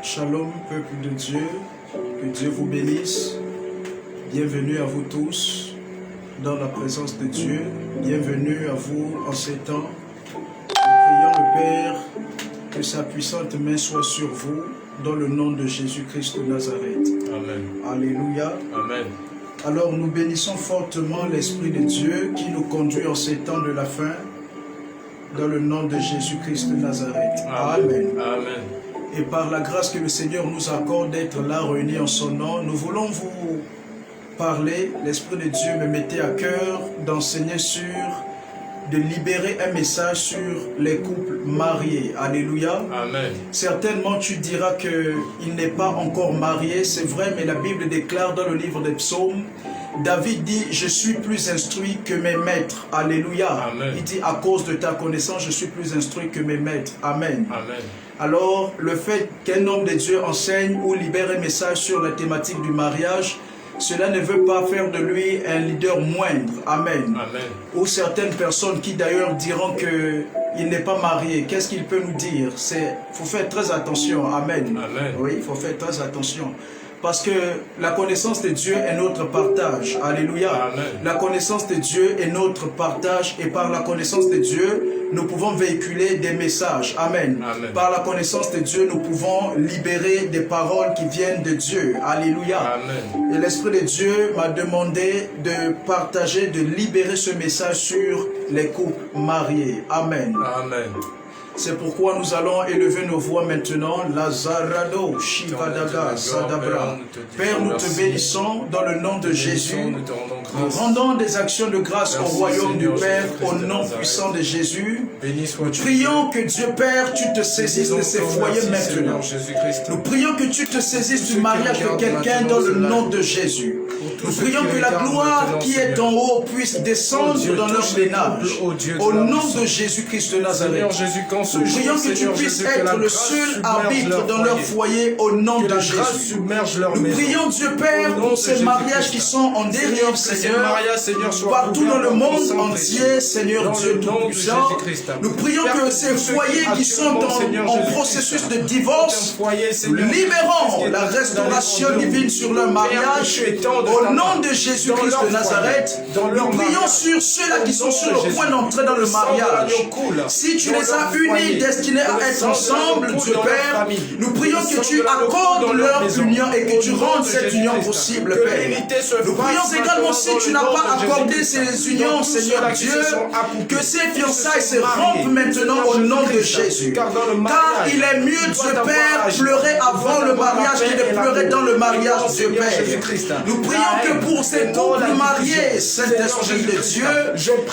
Shalom, peuple de Dieu, que Dieu vous bénisse. Bienvenue à vous tous dans la présence de Dieu. Bienvenue à vous en ces temps. Nous prions le Père que sa puissante main soit sur vous dans le nom de Jésus-Christ de Nazareth. Amen. Alléluia. Amen. Alors nous bénissons fortement l'Esprit de Dieu qui nous conduit en ces temps de la fin dans le nom de Jésus-Christ de Nazareth. Amen. Amen. Et par la grâce que le Seigneur nous accorde d'être là réunis en son nom, nous voulons vous parler. L'Esprit de Dieu me mettait à cœur d'enseigner de libérer un message sur les couples mariés. Alléluia. Amen. Certainement tu diras qu'il n'est pas encore marié, c'est vrai, mais la Bible déclare dans le livre des psaumes, David dit, je suis plus instruit que mes maîtres. Alléluia. Amen. Il dit, à cause de ta connaissance, je suis plus instruit que mes maîtres. Amen. Amen. Alors, le fait qu'un homme de Dieu enseigne ou libère un message sur la thématique du mariage, cela ne veut pas faire de lui un leader moindre. Amen. Amen. Ou certaines personnes qui d'ailleurs diront qu'il n'est pas marié, qu'est-ce qu'il peut nous dire? Il faut faire très attention. Amen. Amen. Oui, il faut faire très attention. Parce que la connaissance de Dieu est notre partage. Alléluia. Amen. La connaissance de Dieu est notre partage et par la connaissance de Dieu, nous pouvons véhiculer des messages. Amen. Amen. Par la connaissance de Dieu, nous pouvons libérer des paroles qui viennent de Dieu. Alléluia. Amen. Et l'Esprit de Dieu m'a demandé de partager, de libérer ce message sur les couples mariés. Amen. Amen. C'est pourquoi nous allons élever nos voix maintenant. Lazarado, Shivadaga, Sadabra. Père, nous te bénissons dans le nom de Jésus. Nous rendons des actions de grâce au royaume du Père, au nom puissant de Jésus. Nous prions que Dieu Père, tu te saisisses de ces foyers maintenant. Nous prions que tu te saisisses du mariage de quelqu'un dans le nom de Jésus. Nous prions que la gloire qui est en haut puisse descendre dans leur ménage. Au nom de Jésus-Christ de Nazareth. Nous prions que tu puisses être le seul arbitre dans leur foyer au nom de Jésus. Nous prions Dieu Père pour ces mariages qui sont en dérive, Seigneur, partout dans le monde entier, Seigneur Dieu Tout-Puissant. Nous prions que ces foyers qui sont en processus de divorce, libérons la restauration divine sur leur mariage au nom de Jésus-Christ de Nazareth. Nous prions sur ceux-là qui sont sur le point d'entrer dans le mariage. Si tu les as unis, destinés à être ensemble, Dieu Père, nous prions que tu accordes leur union et que tu rendes cette union possible, Père. Nous prions également, si tu n'as pas accordé ces unions, Seigneur Dieu, que ces fiançailles se rompent maintenant au nom de Jésus. Car il est mieux, Dieu Père, pleurer avant le mariage que de pleurer dans le mariage, Dieu Père. Nous prions que pour ces couples mariés, Saint-Esprit de Dieu,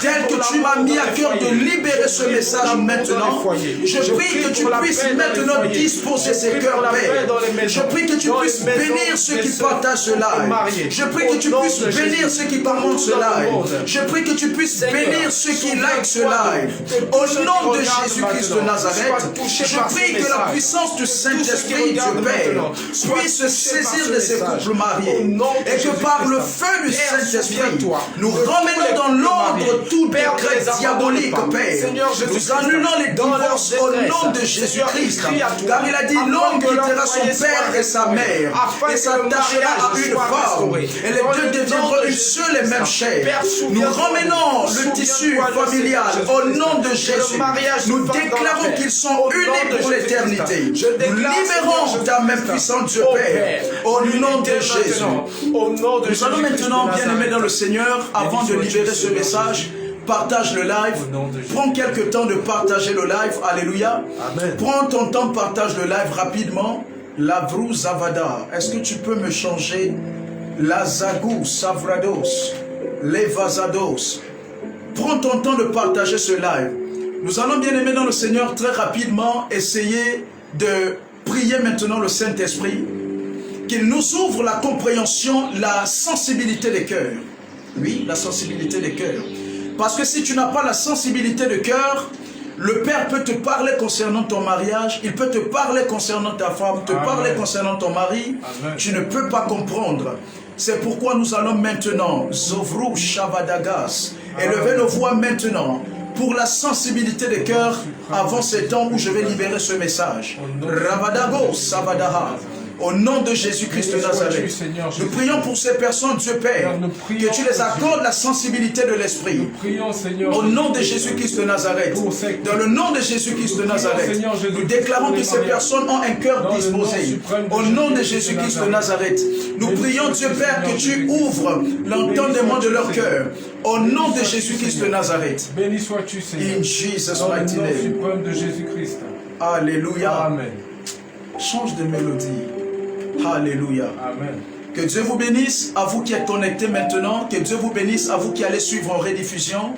tel que tu m'as mis à cœur de libérer ce message maintenant, je prie que tu puisses maintenant disposer ces cœurs, Père. Je prie que tu puisses bénir ceux qui partagent ce live. Je prie que tu puisses bénir ceux qui commentent ce live. Je prie que tu puisses bénir ceux qui like ce live. Au nom de Jésus-Christ de Nazareth, je prie que la puissance du Saint-Esprit, Dieu Père, puisse se saisir de ces couples mariés. Et que par le feu du Saint-Esprit, nous remenons dans l'ordre tout décret diabolique, Père. Nous annulons les divorces au nom de Jésus-Christ. Car il a dit, l'homme quittera son père et sa mère et s'attachera à une femme. Et les deux deviendront une seule et même chair. Nous remenons le tissu familial au nom de Jésus. Nous déclarons qu'ils sont unis pour l'éternité. Nous libérons ta main puissante, Dieu Père, au nom de Jésus. Nous allons maintenant, bien-aimés dans le Seigneur, avant de libérer ce message, partage le live. Prends quelques temps de partager le live. Alléluia. Amen. Prends ton temps, partage le live rapidement. Lavrou Zavada. Est-ce que tu peux me changer la Zagou Savrados, Levazados? Prends ton temps de partager ce live. Nous allons, bien aimer dans le Seigneur, très rapidement essayer de prier maintenant le Saint-Esprit, qu'il nous ouvre la compréhension, la sensibilité des cœurs. Oui, la sensibilité des cœurs. Parce que si tu n'as pas la sensibilité de cœur, le Père peut te parler concernant ton mariage, il peut te parler concernant ta femme, te parler concernant ton mari. Amen. Tu ne peux pas comprendre. C'est pourquoi nous allons maintenant, Zovrou Shavadagas, élever nos voix maintenant pour la sensibilité des cœurs avant ces temps où je vais libérer ce message. Rabadago Savadaha. Au nom de Jésus-Christ de Nazareth, nous prions pour ces personnes, Dieu Père, que tu les accordes la sensibilité de l'Esprit. Au nom de Jésus-Christ de Nazareth, dans le nom de Jésus-Christ de Nazareth, nous déclarons que ces personnes ont un cœur disposé. Au nom de Jésus-Christ de Nazareth, nous prions, Dieu Père, que tu ouvres l'entendement de leur cœur. Au nom de Jésus-Christ de Nazareth. Béni sois-tu, Seigneur. In Jesus' Dans le mighty nom name. suprême de Jésus-Christ. Alléluia. Amen. Change de mélodie. Alléluia. Amen. Que Dieu vous bénisse, à vous qui êtes connectés maintenant. Que Dieu vous bénisse, à vous qui allez suivre en rediffusion.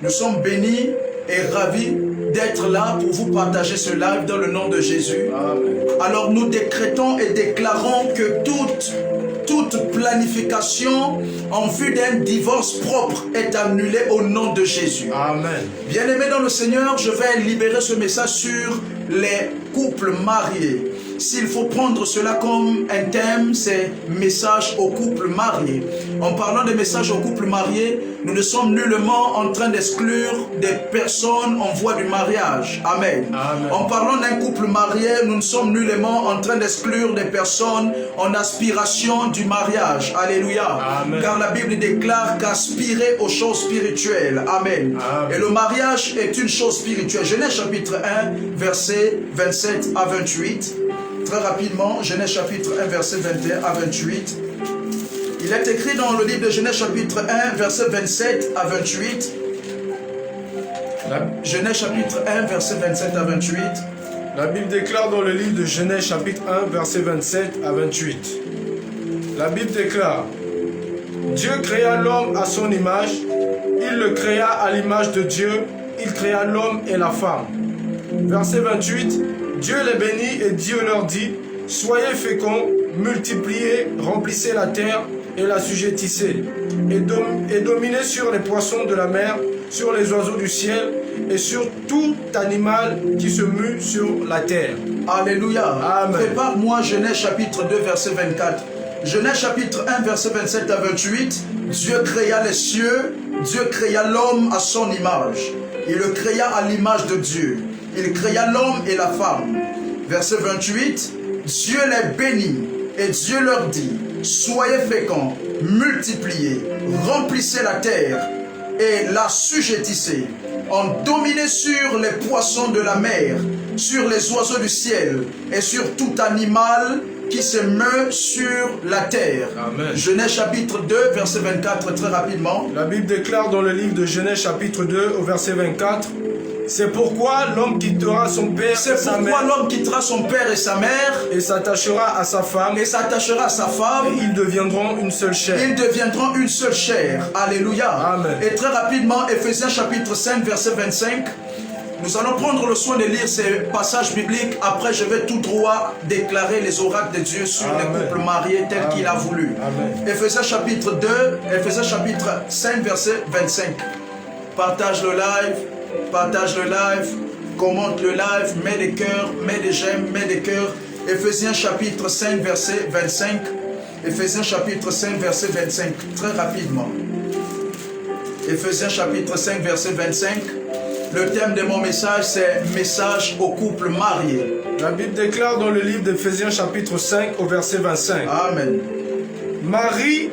Nous sommes bénis et ravis d'être là pour vous partager ce live dans le nom de Jésus. Amen. Alors nous décrétons et déclarons que toute planification en vue d'un divorce propre est annulée au nom de Jésus. Amen. Bien-aimés dans le Seigneur, je vais libérer ce message sur les couples mariés. S'il faut prendre cela comme un thème, c'est message aux couples mariés. En parlant de message aux couples mariés, nous ne sommes nullement en train d'exclure des personnes en voie du mariage. Amen. Amen. En parlant d'un couple marié, nous ne sommes nullement en train d'exclure des personnes en aspiration du mariage. Alléluia. Amen. Car la Bible déclare qu'aspirer aux choses spirituelles. Amen. Amen. Et le mariage est une chose spirituelle. Genèse chapitre 1, versets 27 à 28. Très rapidement, Genèse chapitre 1, verset 21 à 28. Il est écrit dans le livre de Genèse chapitre 1, verset 27 à 28. Genèse chapitre 1, verset 27 à 28. La Bible déclare dans le livre de Genèse chapitre 1, verset 27 à 28. La Bible déclare: Dieu créa l'homme à son image, il le créa à l'image de Dieu, il créa l'homme et la femme. Verset 28. Dieu les bénit et Dieu leur dit: soyez féconds, multipliez, remplissez la terre et l'assujettissez, et dominez sur les poissons de la mer, sur les oiseaux du ciel et sur tout animal qui se mue sur la terre. Alléluia. Amen. Prépare-moi Genèse chapitre 2, verset 24. Genèse chapitre 1, verset 27 à 28. Dieu créa les cieux, Dieu créa l'homme à son image. Il le créa à l'image de Dieu. Il créa l'homme et la femme. Verset 28. Dieu les bénit et Dieu leur dit: soyez féconds, multipliez, remplissez la terre et l'assujettissez, en dominez sur les poissons de la mer, sur les oiseaux du ciel et sur tout animal qui se meut sur la terre. Amen. Genèse chapitre 2, verset 24, très rapidement. La Bible déclare dans le livre de Genèse chapitre 2 au verset 24: c'est pourquoi l'homme quittera son père et sa mère. C'est pourquoi l'homme quittera son père et sa mère. Et s'attachera à sa femme. Et s'attachera à sa femme. Et ils deviendront une seule chair. Ils deviendront une seule chair. Alléluia. Amen. Et très rapidement, Ephésiens chapitre 5, verset 25. Nous allons prendre le soin de lire ces passages bibliques. Après, je vais tout droit déclarer les oracles de Dieu sur Amen. les couples mariés tels qu'il a voulu. Amen. Ephésiens chapitre 2, Ephésiens chapitre 5, verset 25. Partage le live. Partage le live, commente le live, mets des cœurs, mets des j'aime, mets des cœurs. Ephésiens chapitre 5, verset 25. Ephésiens chapitre 5, verset 25. Très rapidement. Ephésiens chapitre 5, verset 25. Le thème de mon message, c'est message aux couples mariés. La Bible déclare dans le livre d'Éphésiens chapitre 5 au verset 25. Amen. Marie,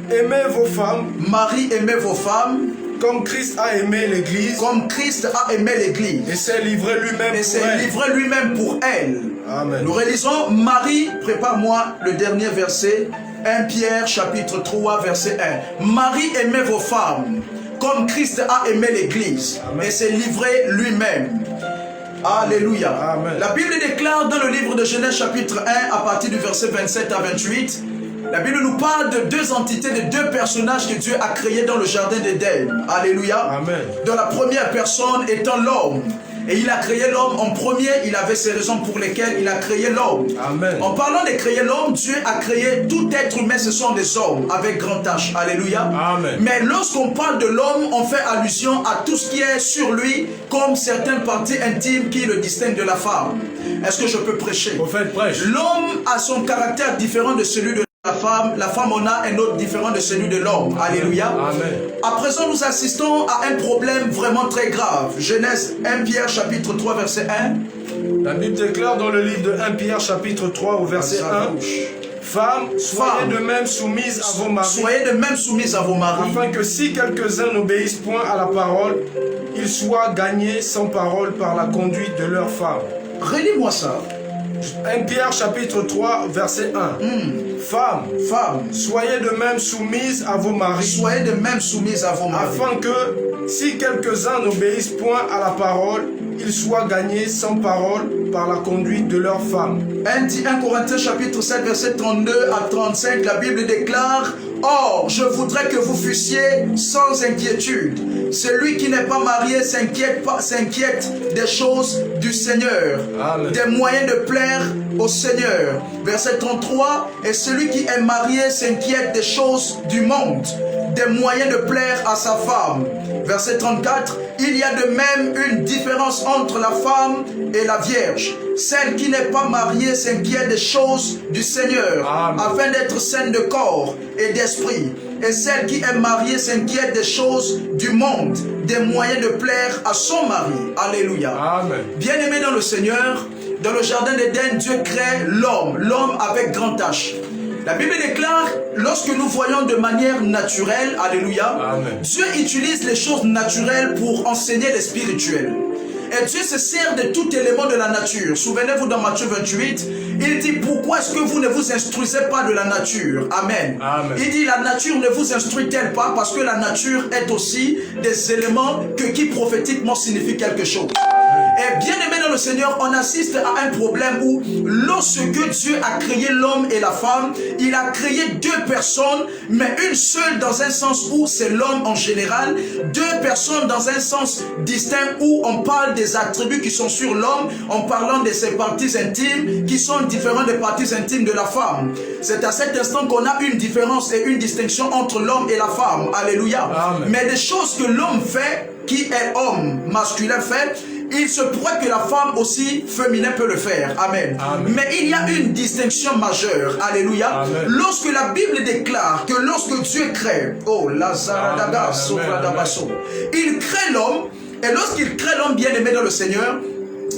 aimez vos femmes. Marie, aimez vos femmes. Comme Christ a aimé l'Église. Comme Christ a aimé l'Église. Et s'est livré lui-même pour elle. Et s'est livré lui-même pour elle. Amen. Nous relisons Marie, prépare-moi le dernier verset. 1 Pierre chapitre 3 verset 1. Marie, aimez vos femmes. Comme Christ a aimé l'Église. Et s'est livré lui-même. Alléluia. Amen. La Bible déclare dans le livre de Genèse chapitre 1 à partir du verset 27 à 28. La Bible nous parle de deux entités, de deux personnages que Dieu a créés dans le jardin d'Éden. Alléluia. Amen. Dans la première personne étant l'homme. Et il a créé l'homme en premier, il avait ses raisons pour lesquelles il a créé l'homme. Amen. En parlant de créer l'homme, Dieu a créé tout être humain, ce sont des hommes avec grand H. Alléluia. Amen. Mais lorsqu'on parle de l'homme, on fait allusion à tout ce qui est sur lui, comme certaines parties intimes qui le distinguent de la femme. Est-ce que je peux prêcher? Prophète, prêche. L'homme a son caractère différent de celui de la femme on a un autre différent de celui de l'homme. Alléluia. Amen. À présent, nous assistons à un problème vraiment très grave. Genèse 1 Pierre chapitre 3 verset 1. La Bible déclare dans le livre de 1 Pierre chapitre 3 au verset 1. Femmes, soyez de même soumises à vos maris. Soyez de même soumises à vos maris. Afin que si quelques-uns n'obéissent point à la parole, ils soient gagnés sans parole par la conduite de leurs femmes. Relis-moi ça. 1 Pierre chapitre 3 verset 1. Femmes, soyez de même soumises à vos maris. Soyez de même soumises à vos maris. Afin que si quelques-uns n'obéissent point à la parole, ils soient gagnés sans parole par la conduite de leurs femmes. 1 Corinthiens chapitre 7 verset 32 à 35, la Bible déclare: Or, je voudrais que vous fussiez sans inquiétude. Celui qui n'est pas marié s'inquiète des choses du Seigneur, Amen. Des moyens de plaire au Seigneur. Verset 33, et celui qui est marié s'inquiète des choses du monde, des moyens de plaire à sa femme. Verset 34, il y a de même une différence entre la femme et la vierge. Celle qui n'est pas mariée s'inquiète des choses du Seigneur, Amen. Afin d'être saine de corps et d'esprit. Et celle qui est mariée s'inquiète des choses du monde, des moyens de plaire à son mari. Alléluia. Amen. Bien-aimés dans le Seigneur, dans le jardin d'Éden, Dieu crée l'homme avec grand H. La Bible déclare, lorsque nous voyons de manière naturelle, alléluia, Amen. Dieu utilise les choses naturelles pour enseigner les spirituels. Et Dieu se sert de tout élément de la nature. Souvenez-vous dans Matthieu 28, il dit: pourquoi est-ce que vous ne vous instruisez pas de la nature? Amen. Amen. Il dit: la nature ne vous instruit-elle pas? Parce que la nature est aussi des éléments qui prophétiquement signifient quelque chose. Et bien aimé dans le Seigneur, on assiste à un problème où lorsque Dieu a créé l'homme et la femme, il a créé deux personnes, mais une seule dans un sens où c'est l'homme en général, deux personnes dans un sens distinct où on parle des attributs qui sont sur l'homme en parlant de ses parties intimes qui sont différentes des parties intimes de la femme. C'est à cet instant qu'on a une différence et une distinction entre l'homme et la femme. Alléluia. Amen. Mais des choses que l'homme fait, qui est homme masculin fait, il se pourrait que la femme aussi féminin peut le faire. Amen. Amen. Mais il y a une distinction majeure. Alléluia. Amen. Lorsque la Bible déclare que lorsque Dieu crée, il crée l'homme, et lorsqu'il crée l'homme bien-aimé dans le Seigneur,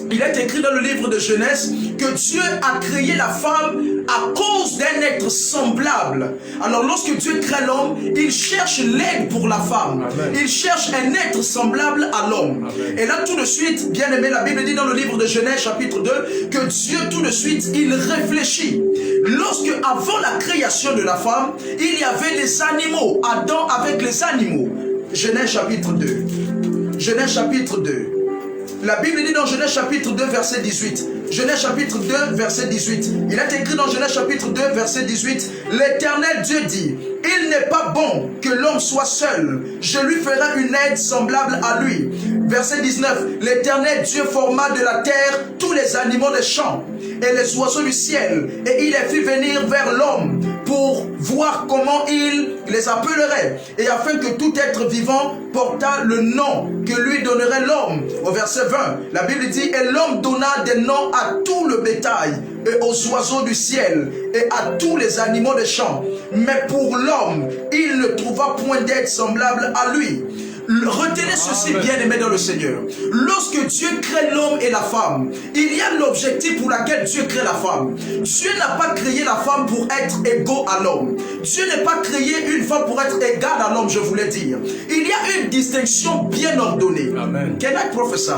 il est écrit dans le livre de Genèse que Dieu a créé la femme à cause d'un être semblable. Alors lorsque Dieu crée l'homme, il cherche l'aide pour la femme. Amen. Il cherche un être semblable à l'homme. Et là tout de suite, bien aimé, la Bible dit dans le livre de Genèse chapitre 2 que Dieu tout de suite, il réfléchit. Lorsque avant la création de la femme, il y avait les animaux, Adam avec les animaux. Genèse chapitre 2. Genèse chapitre 2. La Bible dit dans Genèse chapitre 2 verset 18. Genèse chapitre 2 verset 18. Il est écrit dans Genèse chapitre 2 verset 18. L'Éternel Dieu dit: il n'est pas bon que l'homme soit seul. Je lui ferai une aide semblable à lui. Verset 19. L'Éternel Dieu forma de la terre tous les animaux des champs et les oiseaux du ciel, et il les fit venir vers l'homme pour voir comment il les appellerait, et afin que tout être vivant portât le nom que lui donnerait l'homme. Au verset 20, la Bible dit: et l'homme donna des noms à tout le bétail, et aux oiseaux du ciel, et à tous les animaux des champs. Mais pour l'homme, il ne trouva point d'aide semblable à lui. Retenez ceci, bien-aimé dans le Seigneur. Lorsque Dieu crée l'homme et la femme, il y a l'objectif pour lequel Dieu crée la femme. Dieu n'a pas créé la femme pour être égaux à l'homme. Dieu n'a pas créé une femme pour être égale à l'homme, je voulais dire. Il y a une distinction bien ordonnée. Amen. Can I prophesy?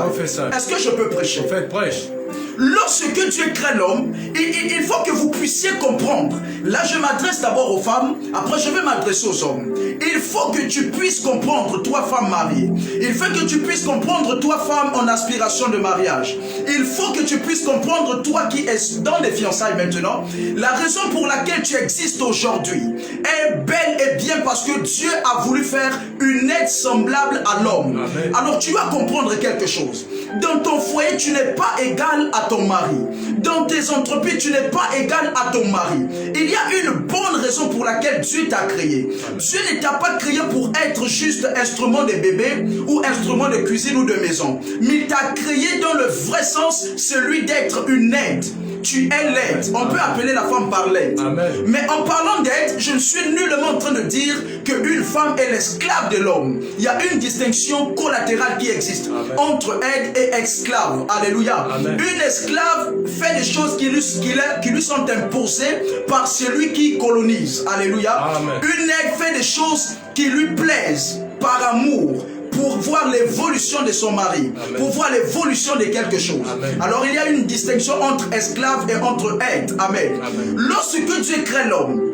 Est-ce que je peux prêcher? Prêche. Lorsque Dieu crée l'homme, il faut que vous puissiez comprendre. Là, je m'adresse d'abord aux femmes, après je vais m'adresser aux hommes. Il faut que tu puisses comprendre, toi femme mariée. Il faut que tu puisses comprendre, toi femme en aspiration de mariage. Il faut que tu puisses comprendre, toi qui es dans les fiançailles maintenant, la raison pour laquelle tu existes aujourd'hui est belle et bien parce que Dieu a voulu faire une aide semblable à l'homme. Alors tu vas comprendre quelque chose. Dans ton foyer, tu n'es pas égal à ton mari. Dans tes entreprises, tu n'es pas égal à ton mari. Il y a une bonne raison pour laquelle Dieu t'a créé. Dieu ne t'a pas créé pour être juste instrument de bébé ou instrument de cuisine ou de maison. Mais il t'a créé dans le vrai sens, celui d'être une aide. tu es l'aide. On peut appeler la femme par l'aide. Mais en parlant d'aide, je ne suis nullement en train de dire qu'une femme est l'esclave de l'homme. Il y a une distinction collatérale qui existe entre aide et esclave. Alléluia. Une esclave fait des choses qui lui sont imposées par celui qui colonise. Alléluia. Une aide fait des choses qui lui plaisent par amour, pour voir l'évolution de son mari, pour voir l'évolution de quelque chose. Alors il y a une distinction entre esclave et entre aide. Amen. Lorsque Dieu crée l'homme,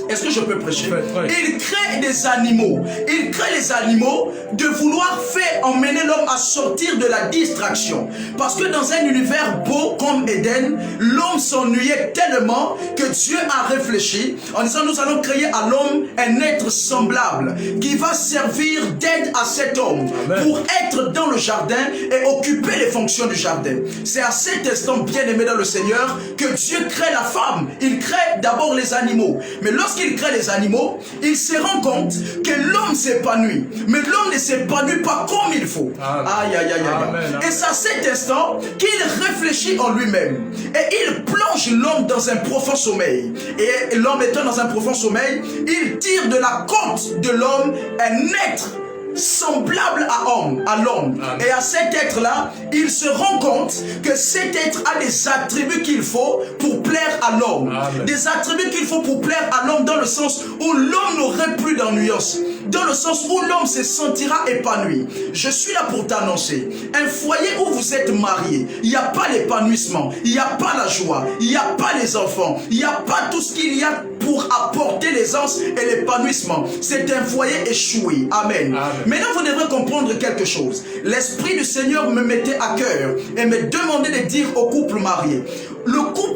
est-ce que je peux prêcher? Il crée des animaux. Il crée les animaux de vouloir emmener l'homme à sortir de la distraction. Parce que dans un univers beau comme Éden, l'homme s'ennuyait tellement que Dieu a réfléchi en disant nous allons créer à l'homme un être semblable qui va servir d'aide à cet homme pour être dans le jardin et occuper les fonctions du jardin. C'est à cet instant bien aimé dans le Seigneur que Dieu crée la femme. Il crée d'abord les animaux. Mais lorsqu'il crée les animaux, il se rend compte que l'homme s'épanouit. Mais l'homme ne s'épanouit pas comme il faut. Aïe, aïe, aïe, aïe. Et c'est à cet instant qu'il réfléchit en lui-même. Et il plonge l'homme dans un profond sommeil. Et l'homme étant dans un profond sommeil, il tire de la côte de l'homme un être semblable à l'homme. Et à cet être-là, il se rend compte que cet être a des attributs qu'il faut pour plaire à l'homme. Des attributs qu'il faut pour plaire à l'homme dans le sens où l'homme n'aurait plus d'ennuyance. Dans le sens où l'homme se sentira épanoui. Je suis là pour t'annoncer. Un foyer où vous êtes marié, il n'y a pas l'épanouissement, il n'y a pas la joie, il n'y a pas les enfants, il n'y a pas tout ce qu'il y a pour apporter l'aisance et l'épanouissement. C'est un foyer échoué. Amen. Maintenant, vous devrez comprendre quelque chose. L'Esprit du Seigneur me mettait à cœur et me demandait de dire aux couples mariés.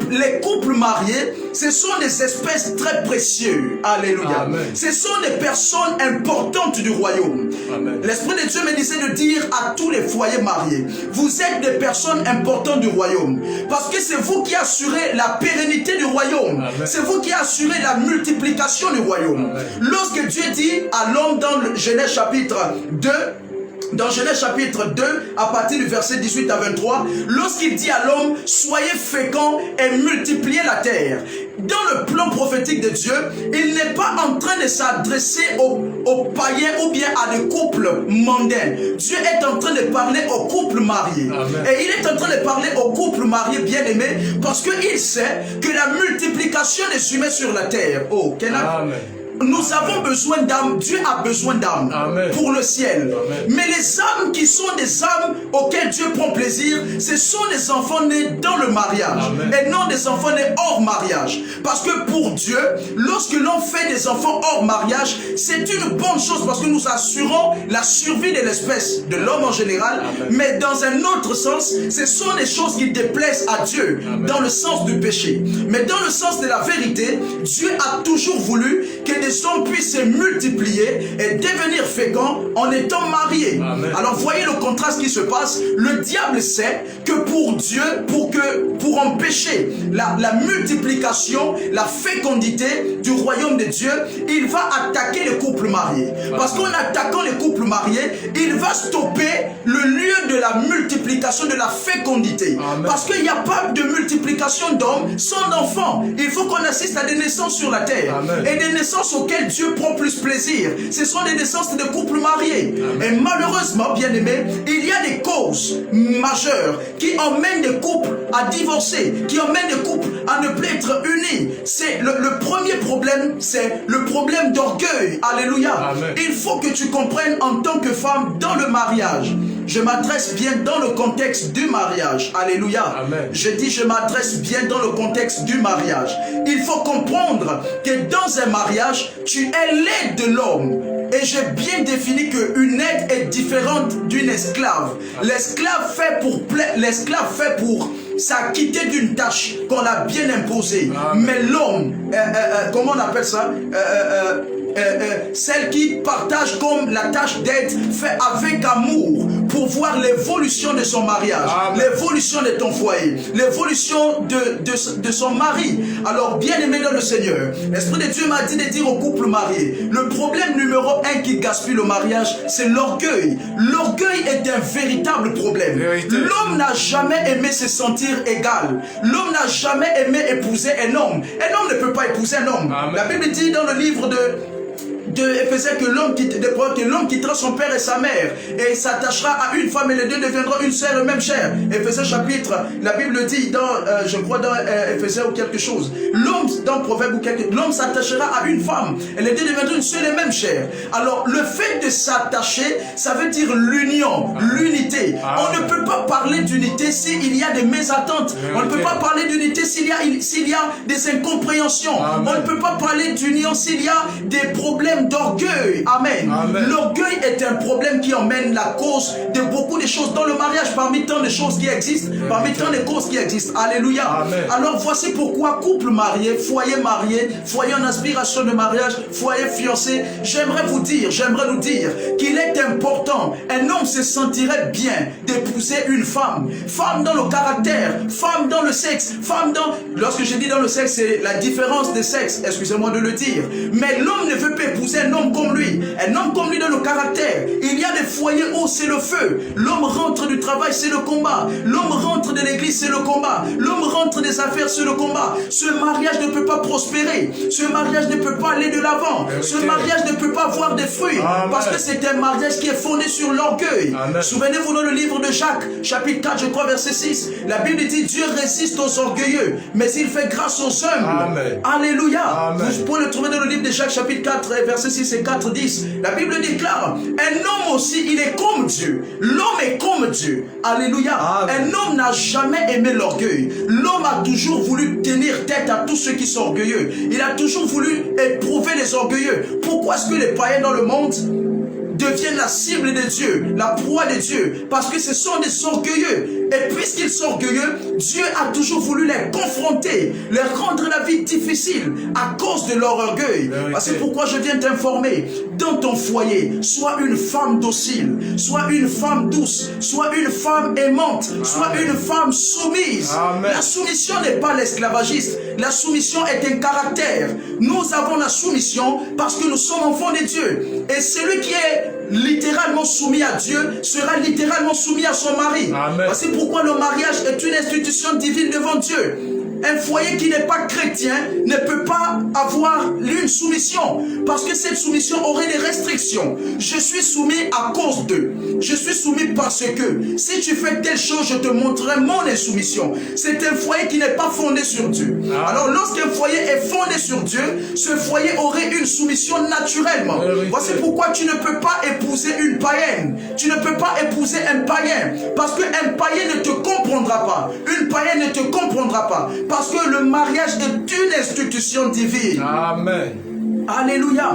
Les couples mariés, ce sont des espèces très précieuses. Alléluia. Ce sont des personnes importantes du royaume. L'Esprit de Dieu me disait de dire à tous les foyers mariés, vous êtes des personnes importantes du royaume. Parce que c'est vous qui assurez la pérennité du royaume. C'est vous qui assurez la multiplication du royaume. Lorsque Dieu dit à l'homme dans le Genèse chapitre 2, dans Genèse chapitre 2, à partir du verset 18 à 23, lorsqu'il dit à l'homme, soyez féconds et multipliez la terre. Dans le plan prophétique de Dieu, il n'est pas en train de s'adresser aux païens ou bien à des couples mondains. Dieu est en train de parler aux couples mariés. Et il est en train de parler aux couples mariés bien-aimés parce qu'il sait que la multiplication des humains sur la terre. Oh, nous avons besoin d'âmes. Dieu a besoin d'âmes pour le ciel. Mais les âmes qui sont des âmes auxquelles Dieu prend plaisir, ce sont des enfants nés dans le mariage et non des enfants nés hors mariage. Parce que pour Dieu, lorsque l'on fait des enfants hors mariage, c'est une bonne chose parce que nous assurons la survie de l'espèce, de l'homme en général. Mais dans un autre sens, ce sont des choses qui déplaisent à Dieu dans le sens du péché. Mais dans le sens de la vérité, Dieu a toujours voulu que des hommes puissent se multiplier et devenir féconds en étant mariés. Alors voyez le contraste qui se passe. Le diable sait que pour Dieu, pour empêcher la multiplication, la fécondité du royaume de Dieu, il va attaquer les couples mariés. Parce qu'en attaquant les couples mariés, il va stopper le lieu de la multiplication, de la fécondité. Parce qu'il n'y a pas de multiplication d'hommes sans d'enfants. Il faut qu'on assiste à des naissances sur la terre. Et des naissances auxquelles Dieu prend plus plaisir. Ce sont des naissances de couples mariés. Et malheureusement, bien aimé, il y a des causes majeures qui emmènent des couples à divorcer, qui emmènent des couples à ne plus être unis. C'est le premier problème, c'est le problème d'orgueil. Alléluia. Il faut que tu comprennes en tant que femme dans le mariage. Je m'adresse bien dans le contexte du mariage. Alléluia. Je dis je m'adresse bien dans le contexte du mariage. Il faut comprendre que dans un mariage, tu es l'aide de l'homme. Et j'ai bien défini qu'une aide est différente d'une esclave. L'esclave fait pour s'acquitter d'une tâche qu'on a bien imposée. Mais l'homme, comment on appelle ça? Celle qui partage comme la tâche d'aide fait avec amour pour voir l'évolution de son mariage, l'évolution de ton foyer, l'évolution de son mari. Alors, bien-aimé dans le Seigneur, l'Esprit de Dieu m'a dit de dire au couple marié, le problème numéro 1 qui gaspille le mariage, c'est l'orgueil. L'orgueil est un véritable problème. L'homme n'a jamais aimé se sentir égal. L'homme n'a jamais aimé épouser un homme. Un homme ne peut pas épouser un homme. Amen. La Bible dit dans le livre de Éphésiens que l'homme quittera son père et sa mère et s'attachera à une femme et les deux deviendront une sœur et même chair. Éphésiens chapitre, la Bible dit dans, je crois dans Éphésiens ou quelque chose, l'homme dans Proverbe ou quelque, l'homme s'attachera à une femme et les deux deviendront une seule et même chair. Alors le fait de s'attacher, ça veut dire l'union, l'unité. On ne peut pas parler d'unité s'il y a des mésattentes. On ne peut pas parler d'unité s'il y a des incompréhensions. On ne peut pas parler d'union s'il y a des problèmes d'orgueil. Amen. L'orgueil est un problème qui emmène la cause de beaucoup de choses dans le mariage, parmi tant de choses qui existent, parmi tant de causes qui existent. Alléluia. Amen. Alors voici pourquoi couple marié, foyer en aspiration de mariage, foyer fiancé, j'aimerais nous dire qu'il est important, un homme se sentirait bien d'épouser une femme dans le caractère, femme dans le sexe, lorsque je dis dans le sexe, c'est la différence de sexe, excusez-moi de le dire, mais l'homme ne veut pas épouser un homme comme lui dans le caractère. Il y a des foyers où c'est le feu. L'homme rentre du travail, c'est le combat. L'homme rentre de l'église, c'est le combat. L'homme rentre des affaires, c'est le combat. Ce mariage ne peut pas prospérer. Ce mariage ne peut pas aller de l'avant. Ce mariage ne peut pas avoir des fruits. Parce que c'est un mariage qui est fondé sur l'orgueil. Souvenez-vous dans le livre de Jacques, chapitre 4, je crois, verset 6. La Bible dit, Dieu résiste aux orgueilleux, mais il fait grâce aux humbles. Alléluia. Vous pouvez le trouver dans le livre de Jacques, chapitre 4, verset 6 et 4, 10. La Bible déclare, un homme aussi, il est comme Dieu. L'homme est comme Dieu. Alléluia. Un homme n'a jamais aimé l'orgueil. L'homme a toujours voulu tenir tête à tous ceux qui sont orgueilleux. Il a toujours voulu éprouver les orgueilleux. Pourquoi est-ce que les païens dans le monde deviennent la cible de Dieu, la proie de Dieu? Parce que ce sont des orgueilleux. Et puisqu'ils sont orgueilleux, Dieu a toujours voulu les confronter, leur rendre la vie difficile à cause de leur orgueil. C'est pourquoi je viens t'informer. Dans ton foyer, sois une femme docile, sois une femme douce, sois une femme aimante, sois une femme soumise. La soumission n'est pas l'esclavagisme. La soumission est un caractère. Nous avons la soumission parce que nous sommes enfants de Dieu. Et celui qui est littéralement soumis à Dieu sera littéralement soumis à son mari. Voici pourquoi le mariage est une institution divine devant Dieu. Un foyer qui n'est pas chrétien ne peut pas avoir une soumission parce que cette soumission aurait des restrictions. Je suis soumis à cause d'eux. Je suis soumis parce que si tu fais telle chose, je te montrerai mon insoumission. C'est un foyer qui n'est pas fondé sur Dieu. Alors lorsqu'un foyer est fondé sur Dieu, ce foyer aurait une soumission naturellement. Voici pourquoi tu ne peux pas épouser une païenne. Tu ne peux pas épouser un païen parce qu'un païen ne te comprendra pas. Une païenne ne te comprendra pas. Parce que le mariage est une institution divine. Amen. Alléluia.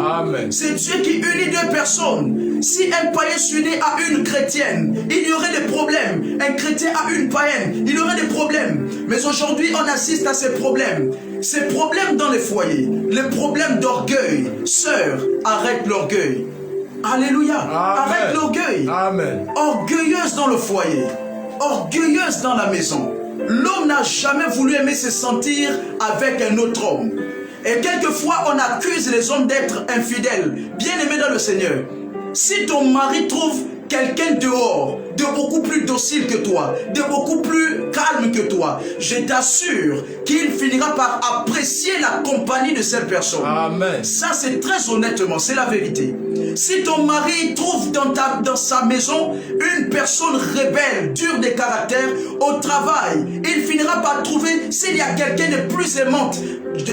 C'est Dieu qui unit deux personnes. Si un païen s'unit à une chrétienne, il y aurait des problèmes. Un chrétien à une païenne, il y aurait des problèmes. Mais aujourd'hui, on assiste à ces problèmes. Ces problèmes dans les foyers, les problèmes d'orgueil. Sœur, arrête l'orgueil. Alléluia. Arrête l'orgueil. Orgueilleuse dans le foyer, orgueilleuse dans la maison. L'homme n'a jamais voulu aimer se sentir avec un autre homme. Et quelquefois, on accuse les hommes d'être infidèles. Bien-aimés dans le Seigneur, si ton mari trouve quelqu'un dehors, de beaucoup plus docile que toi, de beaucoup plus calme que toi, je t'assure qu'il finira par apprécier la compagnie de cette personne. Ça, c'est très honnêtement, c'est la vérité. Si ton mari trouve dans sa maison une personne rebelle, dure de caractère, au travail, il finira par trouver, s'il y a quelqu'un de plus aimante,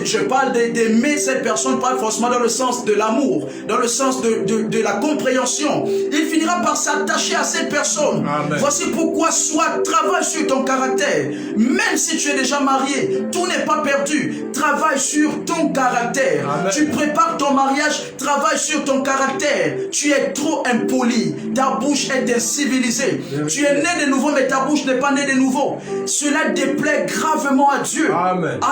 je parle d'aimer cette personne, pas forcément dans le sens de l'amour, dans le sens de la compréhension, il finira par s'attacher à cette personne. Voici pourquoi travaille sur ton caractère. Même si tu es déjà marié, tout n'est pas perdu. Travaille sur ton caractère. Tu prépares ton mariage, travaille sur ton caractère. Tu es trop impoli, ta bouche est incivilisée. Tu es né de nouveau, mais ta bouche n'est pas née de nouveau. Cela déplaît gravement à Dieu.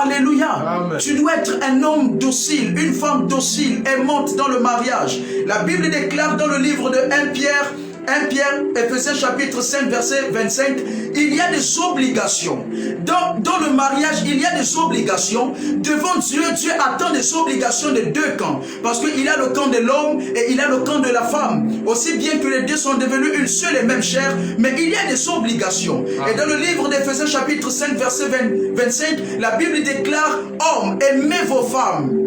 Alléluia. Tu dois être un homme docile, une femme docile, aimante dans le mariage. La Bible déclare dans le livre de 1 Pierre, 1 Pierre, Éphésiens chapitre 5, verset 25, il y a des obligations. Dans le mariage, il y a des obligations. Devant Dieu, Dieu attend des obligations de deux camps. Parce qu'il a le camp de l'homme et il a le camp de la femme. Aussi bien que les deux sont devenus une seule et même chair, mais il y a des obligations. Et dans le livre d'Éphésiens chapitre 5, verset 25, la Bible déclare, hommes, aimez vos femmes.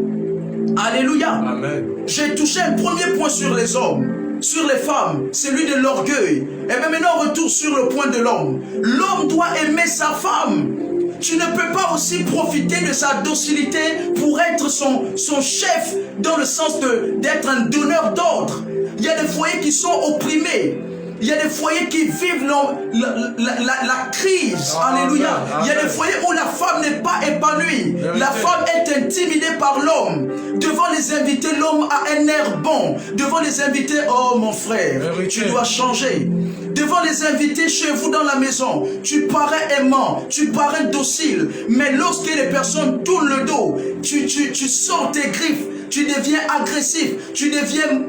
Alléluia. Amen. J'ai touché un premier point sur les hommes, sur les femmes, celui de l'orgueil. Et bien maintenant on retourne sur le point de l'homme. L'homme doit aimer sa femme. Tu ne peux pas aussi profiter de sa docilité pour être son chef dans le sens d'être un donneur d'ordre. Il y a des foyers qui sont opprimés. Il y a des foyers qui vivent la crise. Alléluia. Il y a des foyers où la femme n'est pas épanouie. La femme est intimidée par l'homme. Devant les invités, l'homme a un air bon. Devant les invités, oh mon frère, tu dois changer. Devant les invités chez vous dans la maison, tu parais aimant, tu parais docile. Mais lorsque les personnes tournent le dos, tu sors tes griffes. Tu deviens agressif, tu deviens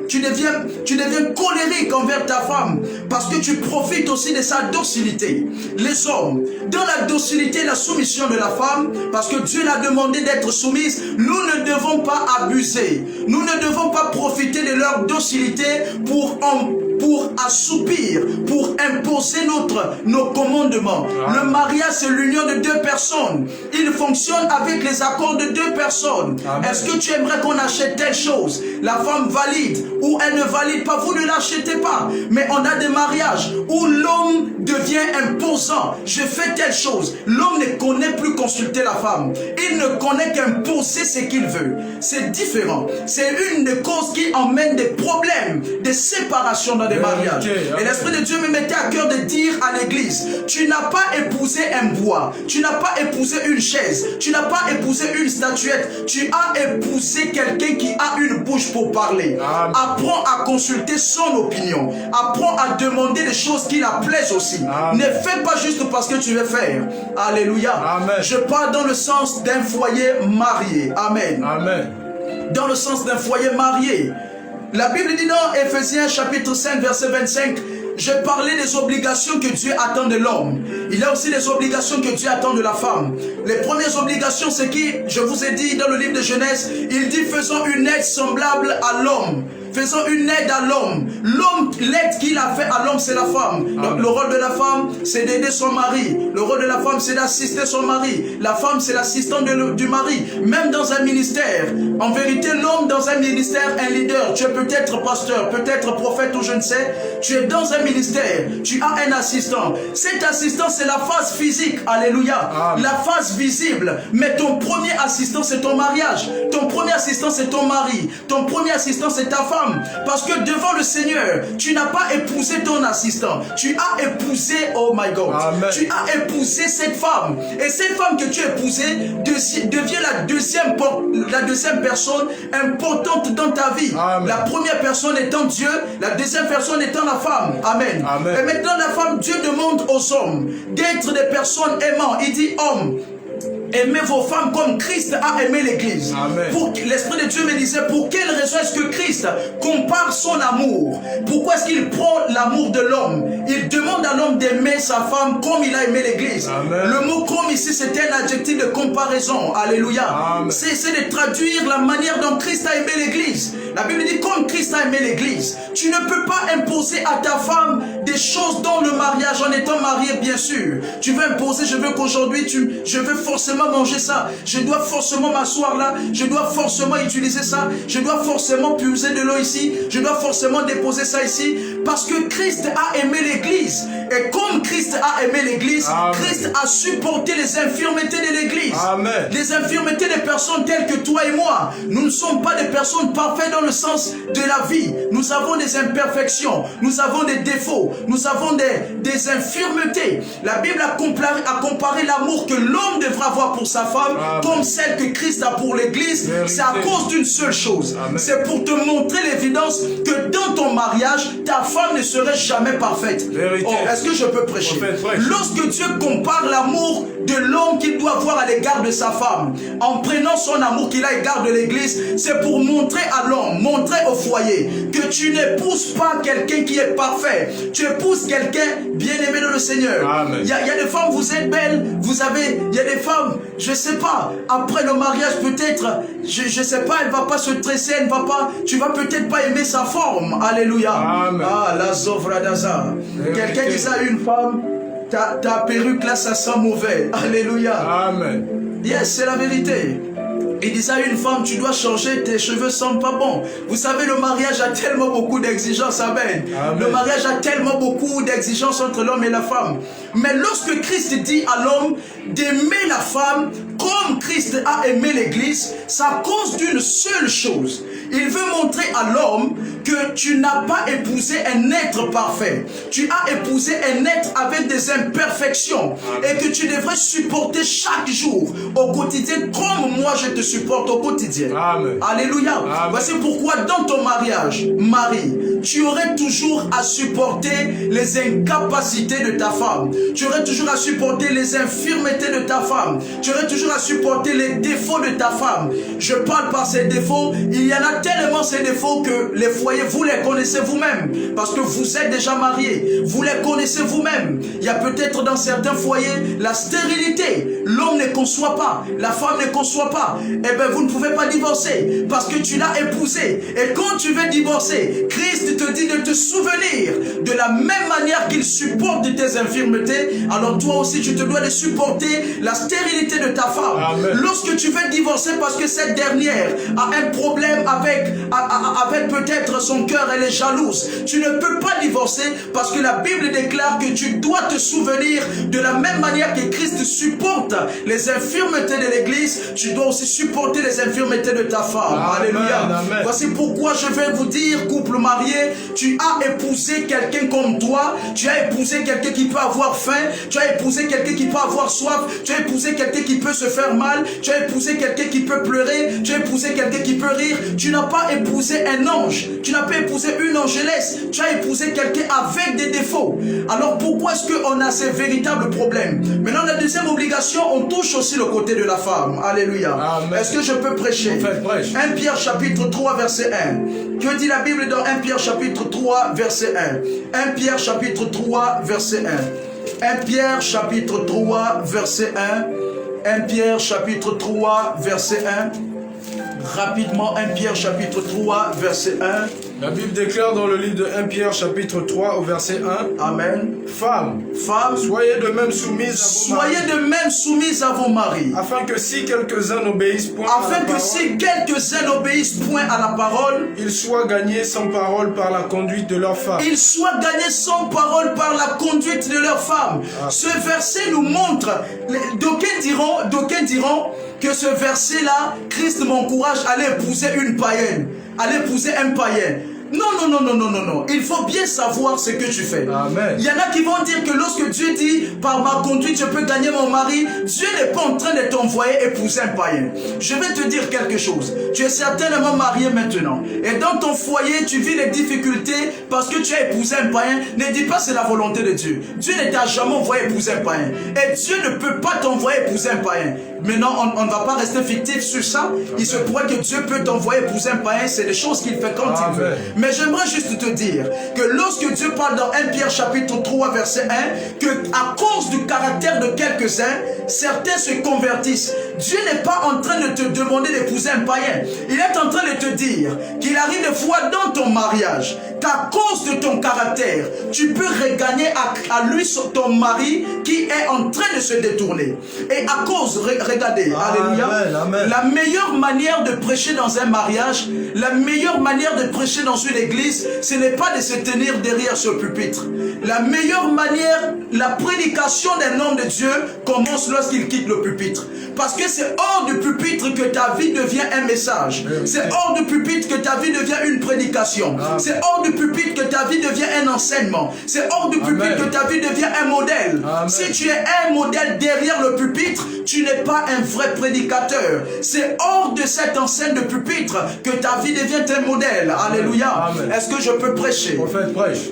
colérique envers ta femme parce que tu profites aussi de sa docilité. Les hommes, dans la docilité et la soumission de la femme, parce que Dieu l'a demandé d'être soumise, nous ne devons pas abuser. Nous ne devons pas profiter de leur docilité pour assoupir, pour imposer nos commandements. Le mariage, c'est l'union de deux personnes. Il fonctionne avec les accords de deux personnes. Est-ce que tu aimerais qu'on achète telle chose? La femme valide ou elle ne valide pas, vous ne l'achetez pas. Mais on a des mariages où l'homme devient imposant. Je fais telle chose. L'homme ne connaît plus consulter la femme. Il ne connaît qu'imposer ce qu'il veut. C'est différent. C'est une des causes qui emmène des problèmes, des séparations dans des mariages. Et l'Esprit de Dieu me mettait à cœur de dire à l'église, tu n'as pas épousé un bois, tu n'as pas épousé une chaise, tu n'as pas épousé une statuette, tu as épousé quelqu'un qui a une bouche pour parler. Apprends à consulter son opinion, apprends à demander des choses qui la plaisent aussi. Ne fais pas juste parce que tu veux faire. Alléluia. Amen. Je parle dans le sens d'un foyer marié. Amen. Amen. Dans le sens d'un foyer marié. La Bible dit dans Éphésiens chapitre 5 verset 25, je parlais des obligations que Dieu attend de l'homme. Il y a aussi des obligations que Dieu attend de la femme. Les premières obligations, c'est qui, je vous ai dit dans le livre de Genèse, il dit faisons une aide semblable à l'homme. Faisons une aide à l'homme. L'homme, l'aide qu'il a fait à l'homme, c'est la femme. Donc le rôle de la femme, c'est d'aider son mari. Le rôle de la femme, c'est d'assister son mari. La femme, c'est l'assistant du mari. Même dans un ministère. En vérité, l'homme dans un ministère, un leader. Tu es peut-être pasteur, peut-être prophète ou je ne sais. Tu es dans un ministère. Tu as un assistant. Cet assistant, c'est la phase physique. Alléluia. La phase visible. Mais ton premier assistant, c'est ton mariage. Ton premier assistant, c'est ton mari. Ton premier assistant, c'est ta femme. Parce que devant le Seigneur, tu n'as pas épousé ton assistant. Tu as épousé, oh my God. Amen. Tu as épousé cette femme. Et cette femme que tu as épousée devient la deuxième personne importante dans ta vie. Amen. La première personne étant Dieu, la deuxième personne étant la femme. Amen. Amen. Et maintenant la femme, Dieu demande aux hommes d'être des personnes aimantes. Il dit homme, aimez vos femmes comme Christ a aimé l'église. L'Esprit de Dieu me disait, pour quelle raison est-ce que Christ compare son amour? Pourquoi est-ce qu'il prend l'amour de l'homme? Il demande à l'homme d'aimer sa femme comme il a aimé l'église. Le mot comme ici, c'était un adjectif de comparaison. Alléluia. C'est de traduire la manière dont Christ a aimé l'église. La Bible dit, comme Christ a aimé l'église. Tu ne peux pas imposer à ta femme des choses dans le mariage en étant marié, bien sûr. Tu veux imposer, je veux qu'aujourd'hui, je veux forcément manger ça, je dois forcément m'asseoir là, je dois forcément utiliser ça, je dois forcément puiser de l'eau ici, je dois forcément déposer ça ici, parce que Christ a aimé l'église. Et comme Christ a aimé l'église, Christ a supporté les infirmités de l'église. Les infirmités des personnes telles que toi et moi. Nous ne sommes pas des personnes parfaites dans le sens de la vie. Nous avons des imperfections, nous avons des défauts, nous avons des infirmités. La Bible a comparé l'amour que l'homme devra avoir avoir pour sa femme, comme celle que Christ a pour l'église, c'est à cause d'une seule chose. C'est pour te montrer l'évidence que dans ton mariage, ta femme ne serait jamais parfaite. Oh, est-ce que je peux prêcher? Lorsque Dieu compare l'amour de l'homme qu'il doit avoir à l'égard de sa femme, en prenant son amour qu'il a à l'égard de l'église, c'est pour montrer à l'homme, montrer au foyer, que tu n'épouses pas quelqu'un qui est parfait. Tu épouses quelqu'un bien-aimé dans le Seigneur. Il y a des femmes, vous êtes belles, il y a des femmes, je ne sais pas, après le mariage peut-être, je ne sais pas, elle ne va pas se tresser, tu vas peut-être pas aimer sa forme. Alléluia. Amen. Ah, la Zovra d'Aza. Quelqu'un disait à une femme, ta perruque là, ça sent mauvais. Alléluia. Amen. Yes, c'est la vérité. Il disait à une femme, tu dois changer, tes cheveux sentent pas bon. Vous savez, le mariage a tellement beaucoup d'exigences, amen. Le mariage a tellement beaucoup d'exigences entre l'homme et la femme. Mais lorsque Christ dit à l'homme d'aimer la femme comme Christ a aimé l'église, c'est à cause d'une seule chose. Il veut montrer à l'homme que tu n'as pas épousé un être parfait. Tu as épousé un être avec des imperfections. Et que tu devrais supporter chaque jour, au quotidien, comme moi je te supporte au quotidien. Amen. Alléluia. Amen. Voici pourquoi dans ton mariage, Marie, tu aurais toujours à supporter les incapacités de ta femme. Tu aurais toujours à supporter les infirmités de ta femme. Tu aurais toujours à supporter les défauts de ta femme. Je parle par ces défauts. Il y en a tellement ces défauts que les foyers, vous les connaissez vous-même. Parce que vous êtes déjà mariés. Vous les connaissez vous-même. Il y a peut-être dans certains foyers la stérilité. L'homme ne conçoit pas. La femme ne conçoit pas. Eh bien, vous ne pouvez pas divorcer. Parce que tu l'as épousé. Et quand tu veux divorcer, Christ te dit de te souvenir de la même manière qu'il supporte tes infirmités. Alors toi aussi, tu te dois de supporter la stérilité de ta femme. Amen. Lorsque tu veux divorcer parce que cette dernière a un problème avec peut-être son cœur, elle est jalouse, tu ne peux pas divorcer parce que la Bible déclare que tu dois te souvenir de la même manière que Christ supporte les infirmités de l'église, tu dois aussi supporter les infirmités de ta femme. Amen. Alléluia. Amen. Voici pourquoi je vais vous dire, couple marié, tu as épousé quelqu'un comme toi, tu as épousé quelqu'un qui peut avoir faim, tu as épousé quelqu'un qui peut avoir soif, tu as épousé quelqu'un qui peut se faire mal, tu as épousé quelqu'un qui peut pleurer, tu as épousé quelqu'un qui peut rire. Tu n'as pas épousé un ange, tu n'as pas épousé une angelesse, tu as épousé quelqu'un avec des défauts. Alors pourquoi est-ce qu'on a ces véritables problèmes? Maintenant la deuxième obligation, on touche aussi le côté de la femme. Alléluia. Est-ce que je peux prêcher? 1 Pierre chapitre 3 verset 1. Que dit la Bible dans 1 Pierre chapitre 3 verset 1? 1 Pierre chapitre 3 verset 1. 1 Pierre chapitre 3 verset 1. 1 Pierre chapitre 3 verset 1. Rapidement, 1 Pierre chapitre 3 verset 1. La Bible déclare dans le livre de 1 Pierre chapitre 3 au verset 1. Amen. Femmes, soyez de même soumises à vos maris. Soyez de même soumises à vos maris. Afin que si quelques-uns n'obéissent point à la parole, ils soient gagnés sans parole par la conduite de leur femme. Ils soient gagnés sans parole par la conduite de leur femme. Ce verset nous montre, d'aucuns diront que ce verset-là, Christ m'encourage à aller épouser une païenne, à aller épouser un païen. Non. Il faut bien savoir ce que tu fais. Amen. Il y en a qui vont dire que lorsque Dieu dit par ma conduite je peux gagner mon mari, Dieu n'est pas en train de t'envoyer épouser un païen. Je vais te dire quelque chose. Tu es certainement marié maintenant. Et dans ton foyer, tu vis les difficultés parce que tu as épousé un païen. Ne dis pas c'est la volonté de Dieu. Dieu ne t'a jamais envoyé épouser un païen. Et Dieu ne peut pas t'envoyer épouser un païen. Maintenant, on ne va pas rester fictif sur ça. Amen. Il se pourrait que Dieu peut t'envoyer épouser un païen. C'est des choses qu'il fait quand il veut. Mais j'aimerais juste te dire que lorsque Dieu parle dans 1 Pierre chapitre 3 verset 1, que à cause du caractère de quelques-uns, certains se convertissent. Dieu n'est pas en train de te demander d'épouser un païen. Il est en train de te dire qu'il arrive des fois dans ton mariage qu'à cause de ton caractère, tu peux regagner à lui ton mari qui est en train de se détourner. Et à cause, regardez, alléluia, la meilleure manière de prêcher dans un mariage, la meilleure manière de prêcher dans une église, ce n'est pas de se tenir derrière ce pupitre. La meilleure manière, la prédication d'un homme de Dieu commence lorsqu'il quitte le pupitre. Parce que c'est hors du pupitre que ta vie devient un message. C'est hors du pupitre que ta vie devient une prédication. C'est hors du pupitre que ta vie devient un enseignement. C'est hors du pupitre que ta vie devient un modèle. Si tu es un modèle derrière le pupitre, tu n'es pas pas un vrai prédicateur. C'est hors de cette enceinte de pupitre que ta vie devient un modèle. Alléluia. Est-ce que je peux prêcher? Prophète, prêche.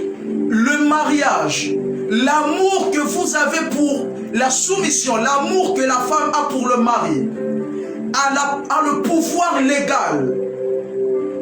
Le mariage, l'amour que vous avez pour la soumission, l'amour que la femme a pour le mari, a le pouvoir légal.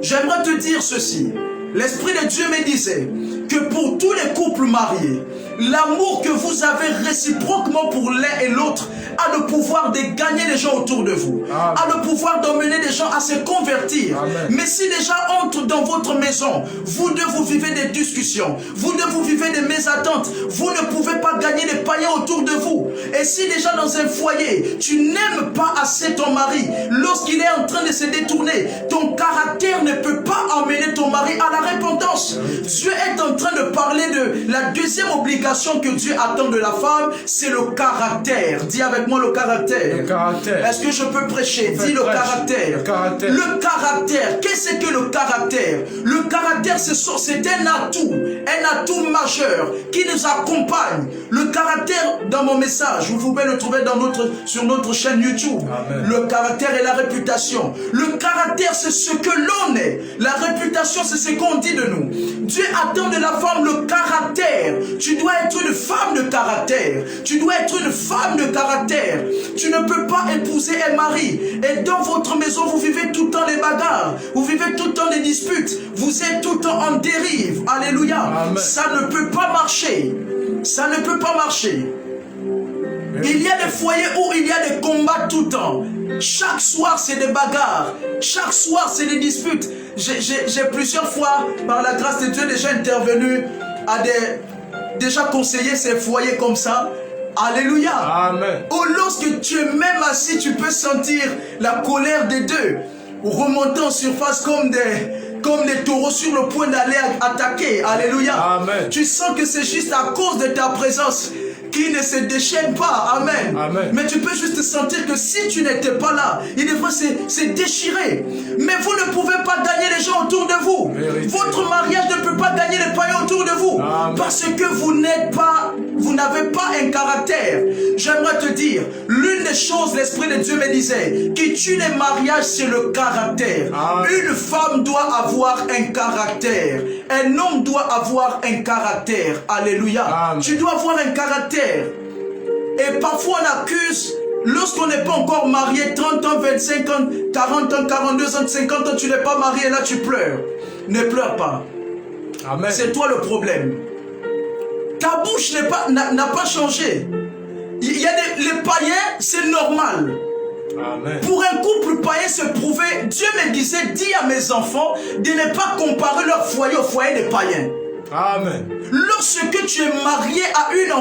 J'aimerais te dire ceci. L'Esprit de Dieu me disait que pour tous les couples mariés, l'amour que vous avez réciproquement pour l'un et l'autre a le pouvoir de gagner les gens autour de vous, a le pouvoir d'emmener des gens à se convertir. Amen. Mais si les gens entrent dans votre maison, vous deux vous vivez des discussions, vous deux vous vivez des mésattentes, vous ne pouvez pas gagner les païens autour de vous. Et si déjà dans un foyer, tu n'aimes pas assez ton mari, lorsqu'il est en train de se détourner, ton caractère ne peut pas emmener ton mari à la repentance. Dieu est en train de parler de la deuxième obligation que Dieu attend de la femme, c'est le caractère. Dis avec moi le caractère. Le caractère. Est-ce que je peux prêcher? Dis le caractère. Le caractère. Le caractère. Qu'est-ce que le caractère? Le caractère, c'est un atout majeur qui nous accompagne. Le caractère, dans mon message, vous pouvez le trouver sur notre chaîne YouTube. Amen. Le caractère et la réputation. Le caractère, c'est ce que l'on est. La réputation, c'est ce qu'on dit de nous. Dieu attend de la femme le caractère. Tu dois être une femme de caractère. Tu dois être une femme de caractère. Tu ne peux pas épouser un mari. Et dans votre maison, vous vivez tout le temps les bagarres. Vous vivez tout le temps les disputes. Vous êtes tout le temps en dérive. Alléluia. Amen. Ça ne peut pas marcher. Ça ne peut pas marcher. Il y a des foyers où il y a des combats tout le temps. Chaque soir, c'est des bagarres. Chaque soir, c'est des disputes. J'ai plusieurs fois, par la grâce de Dieu, déjà intervenu déjà conseillé ces foyers comme ça. Alléluia. Amen. Ou lorsque tu es même assis, tu peux sentir la colère des deux remonter en surface comme des taureaux sur le point d'aller attaquer. Alléluia. Amen. Tu sens que c'est juste à cause de ta présence qui ne se déchaîne pas. Amen. Amen. Mais tu peux juste sentir que si tu n'étais pas là, il devrait se déchirer. Mais vous ne pouvez pas gagner les gens autour de vous. Vérité. Votre mariage ne peut pas gagner les païens autour de vous. Amen. Parce que vous n'avez pas un caractère. J'aimerais te dire, l'une des choses, l'Esprit de Dieu me disait, qui tue les mariages, c'est le caractère. Amen. Une femme doit avoir un caractère. Un homme doit avoir un caractère. Alléluia. Amen. Tu dois avoir un caractère. Et parfois on accuse, lorsqu'on n'est pas encore marié, 30 ans, 25 ans, 40 ans, 42 ans, 50 ans, tu n'es pas marié, là tu pleures. Ne pleure pas. Amen. C'est toi le problème. Ta bouche n'a pas changé. Il y a les païens, c'est normal. Amen. Pour un couple païen se prouver, Dieu me disait, dis à mes enfants de ne pas comparer leur foyer au foyer des païens. Amen. Lorsque tu es marié à un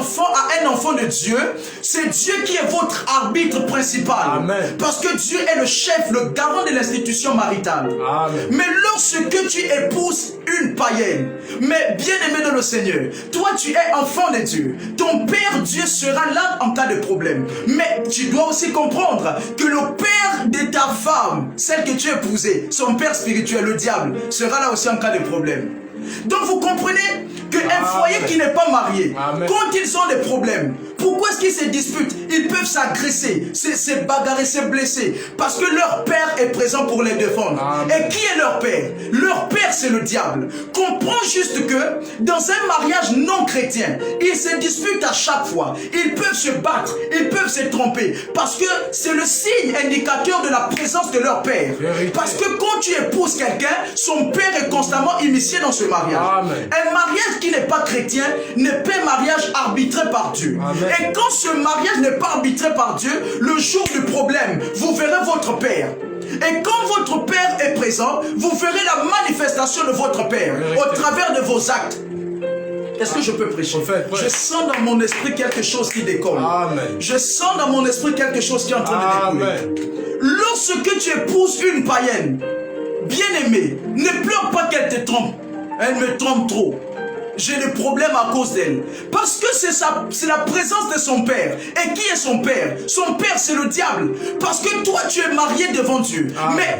enfant de Dieu, c'est Dieu qui est votre arbitre principal. Amen. Parce que Dieu est le chef, le garant de l'institution maritale. Amen. Mais lorsque tu épouses une païenne, mais bien aimé dans le Seigneur, toi tu es enfant de Dieu. Ton Père Dieu sera là en cas de problème. Mais tu dois aussi comprendre que le père de ta femme, celle que tu as épousée, son père spirituel, le diable, sera là aussi en cas de problème. Donc vous comprenez qu'un foyer qui n'est pas marié, Amen. quand ils ont des problèmes, pourquoi est-ce qu'ils se disputent? Ils peuvent s'agresser, se bagarrer, se blesser, parce que leur père est présent pour les défendre. Amen. Et qui est leur père? Leur père, c'est le diable. Comprends juste que dans un mariage non chrétien, ils se disputent à chaque fois. Ils peuvent se battre, ils peuvent se tromper, parce que c'est le signe indicateur de la présence de leur père. Vérité. Parce que quand tu épouses quelqu'un, son père est constamment initié dans ce mariage. Amen. Un mariage qui n'est pas chrétien n'est pas un mariage arbitré par Dieu. Amen. Et quand ce mariage n'est pas arbitré par Dieu, le jour du problème, vous verrez votre père. Et quand votre père est présent, vous verrez la manifestation de votre père au travers de vos actes. Est-ce que je peux prêcher? Je sens dans mon esprit quelque chose qui décolle. Amen. Je sens dans mon esprit quelque chose qui est en train de décoller. Amen. Lorsque tu épouses une païenne, bien-aimée, ne pleure pas qu'elle te trompe. Elle me trompe trop. j'ai des problèmes à cause d'elle. Parce que c'est la présence de son père. Et qui est son père? Son père, c'est le diable. Parce que toi, tu es marié devant Dieu. Mais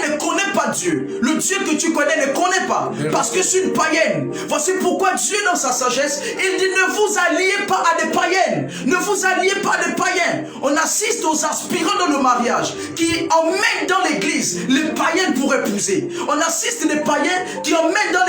elle ne connaît pas Dieu. Le Dieu que tu connais ne connaît pas. Parce que c'est une païenne. Voici pourquoi Dieu, dans sa sagesse, il dit ne vous alliez pas à des païennes. Ne vous alliez pas à des païens. On assiste aux aspirants dans le mariage qui emmènent dans l'église les païennes pour épouser. On assiste des païens qui emmènent dans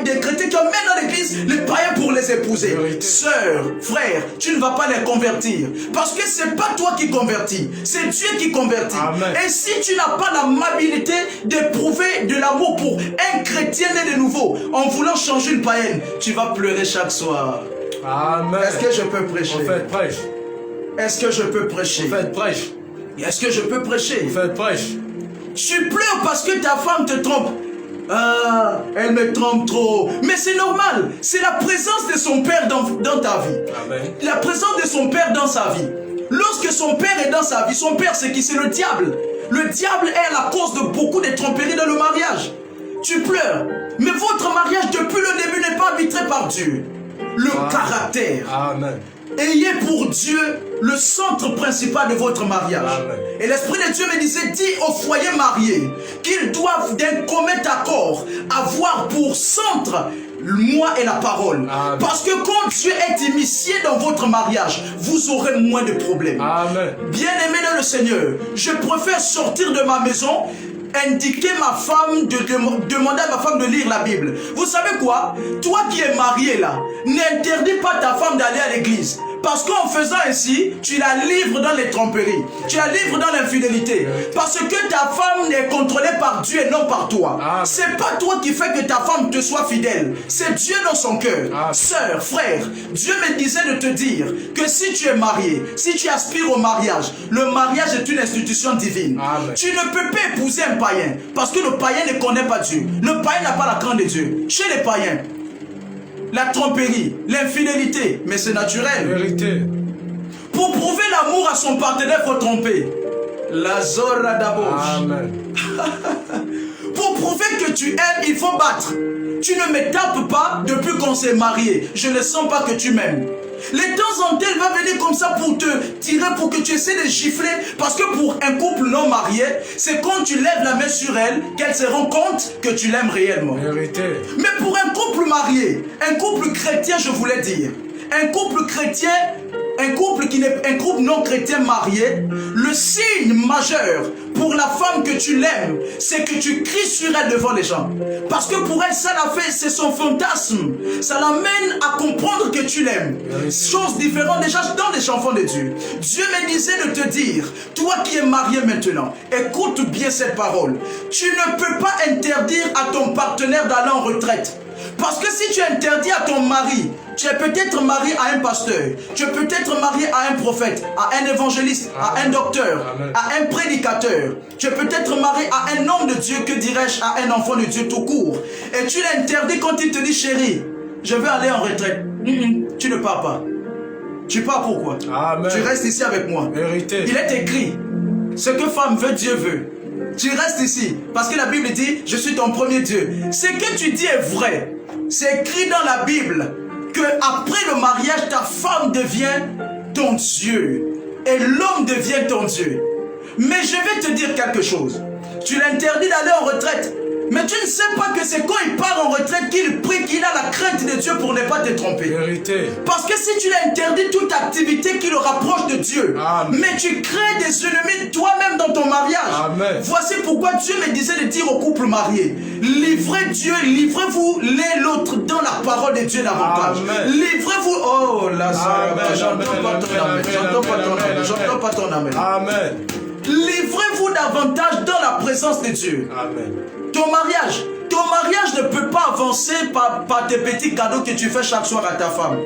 des chrétiens qui emmènent dans l'église les païens pour les épouser. Sœur, frère, tu ne vas pas les convertir. Parce que c'est pas toi qui convertis. C'est Dieu qui convertit. Amen. Et si tu n'as pas l'amabilité d'éprouver de l'amour pour un chrétien né de nouveau, en voulant changer une païenne, tu vas pleurer chaque soir. Amen. Est-ce que je peux prêcher? En fait, prêche. Est-ce que je peux prêcher? En fait, prêche. Est-ce que je peux prêcher? En fait, prêche. Tu pleures parce que ta femme te trompe. Ah, elle me trompe trop. Mais c'est normal. C'est la présence de son père dans ta vie. Amen. La présence de son père dans sa vie. Lorsque son père est dans sa vie, son père c'est qui? C'est le diable. Le diable est la cause de beaucoup de tromperies dans le mariage. Tu pleures. Mais votre mariage depuis le début n'est pas arbitré par Dieu. Le caractère. Amen. Ayez pour Dieu le centre principal de votre mariage. Amen. Et l'Esprit de Dieu me disait, dis aux foyers mariés qu'ils doivent d'un commun accord avoir pour centre moi et la parole. Amen. Parce que quand Dieu est initié dans votre mariage, vous aurez moins de problèmes. Amen. Bien-aimé dans le Seigneur, je préfère sortir de ma maison, indiquer ma femme, demander à ma femme de lire la Bible. Vous savez quoi? Toi qui es marié là, n'interdis pas ta femme d'aller à l'église. Parce qu'en faisant ainsi, tu la livres dans les tromperies. Tu la livres dans l'infidélité. Parce que ta femme est contrôlée par Dieu et non par toi. C'est pas toi qui fais que ta femme te soit fidèle. C'est Dieu dans son cœur. Sœur, frère, Dieu me disait de te dire que si tu es marié, si tu aspires au mariage, le mariage est une institution divine. Amen. Tu ne peux pas épouser un païen. Parce que le païen ne connaît pas Dieu. Le païen n'a pas la crainte de Dieu. Chez les païens, la tromperie, l'infidélité, mais c'est naturel. Vérité. Pour prouver l'amour à son partenaire, il faut tromper. La zora d'abord. Amen. Pour prouver que tu aimes, il faut battre. Tu ne me tapes pas depuis qu'on s'est marié. Je ne sens pas que tu m'aimes. Les temps en temps, elle va venir comme ça pour te tirer, pour que tu essaies de gifler. Parce que pour un couple non marié, c'est quand tu lèves la main sur elle qu'elle se rend compte que tu l'aimes réellement. Vérité. Mais pour un couple marié, un couple chrétien, je voulais dire, un couple chrétien, un couple non chrétien marié, le signe majeur pour la femme que tu l'aimes, c'est que tu cries sur elle devant les gens. Parce que pour elle, ça l'a fait, c'est son fantasme. Ça l'amène à comprendre que tu l'aimes. Chose différente déjà dans les enfants de Dieu. Dieu me disait de te dire, toi qui es marié maintenant, écoute bien cette parole. Tu ne peux pas interdire à ton partenaire d'aller en retraite. Parce que si tu interdis à ton mari, tu es peut-être marié à un pasteur, tu es peut-être marié à un prophète, à un évangéliste, à un docteur, à un prédicateur, tu es peut-être marié à un homme de Dieu, que dirais-je, à un enfant de Dieu tout court. Et tu l'interdis quand il te dit, chérie, je veux aller en retraite. Tu ne pars pas. Tu pars pourquoi? Amen. Tu restes ici avec moi. Vérité. Il est écrit, ce que femme veut, Dieu veut. Tu restes ici, parce que la Bible dit, je suis ton premier Dieu. Ce que tu dis est vrai. C'est écrit dans la Bible que après le mariage, ta femme devient ton Dieu et l'homme devient ton Dieu. Mais je vais te dire quelque chose. Tu l'interdis d'aller en retraite. Mais tu ne sais pas que c'est quand il part en retraite qu'il prie, qu'il a la crainte de Dieu pour ne pas te tromper. Vérité. Parce que si tu l'interdis toute activité qui le rapproche de Dieu, Amen. mais tu crées des ennemis toi-même dans ton mariage. Amen. Voici pourquoi Dieu me disait de dire aux couples mariés, livrez Dieu, livrez-vous l'un l'autre dans la parole de Dieu davantage. Livrez-vous, oh Lazare, j'entends pas ton amen, j'entends pas ton amen. Amen. Livrez-vous davantage dans la présence de Dieu. Amen. Ton mariage ne peut pas avancer par tes petits cadeaux que tu fais chaque soir à ta femme.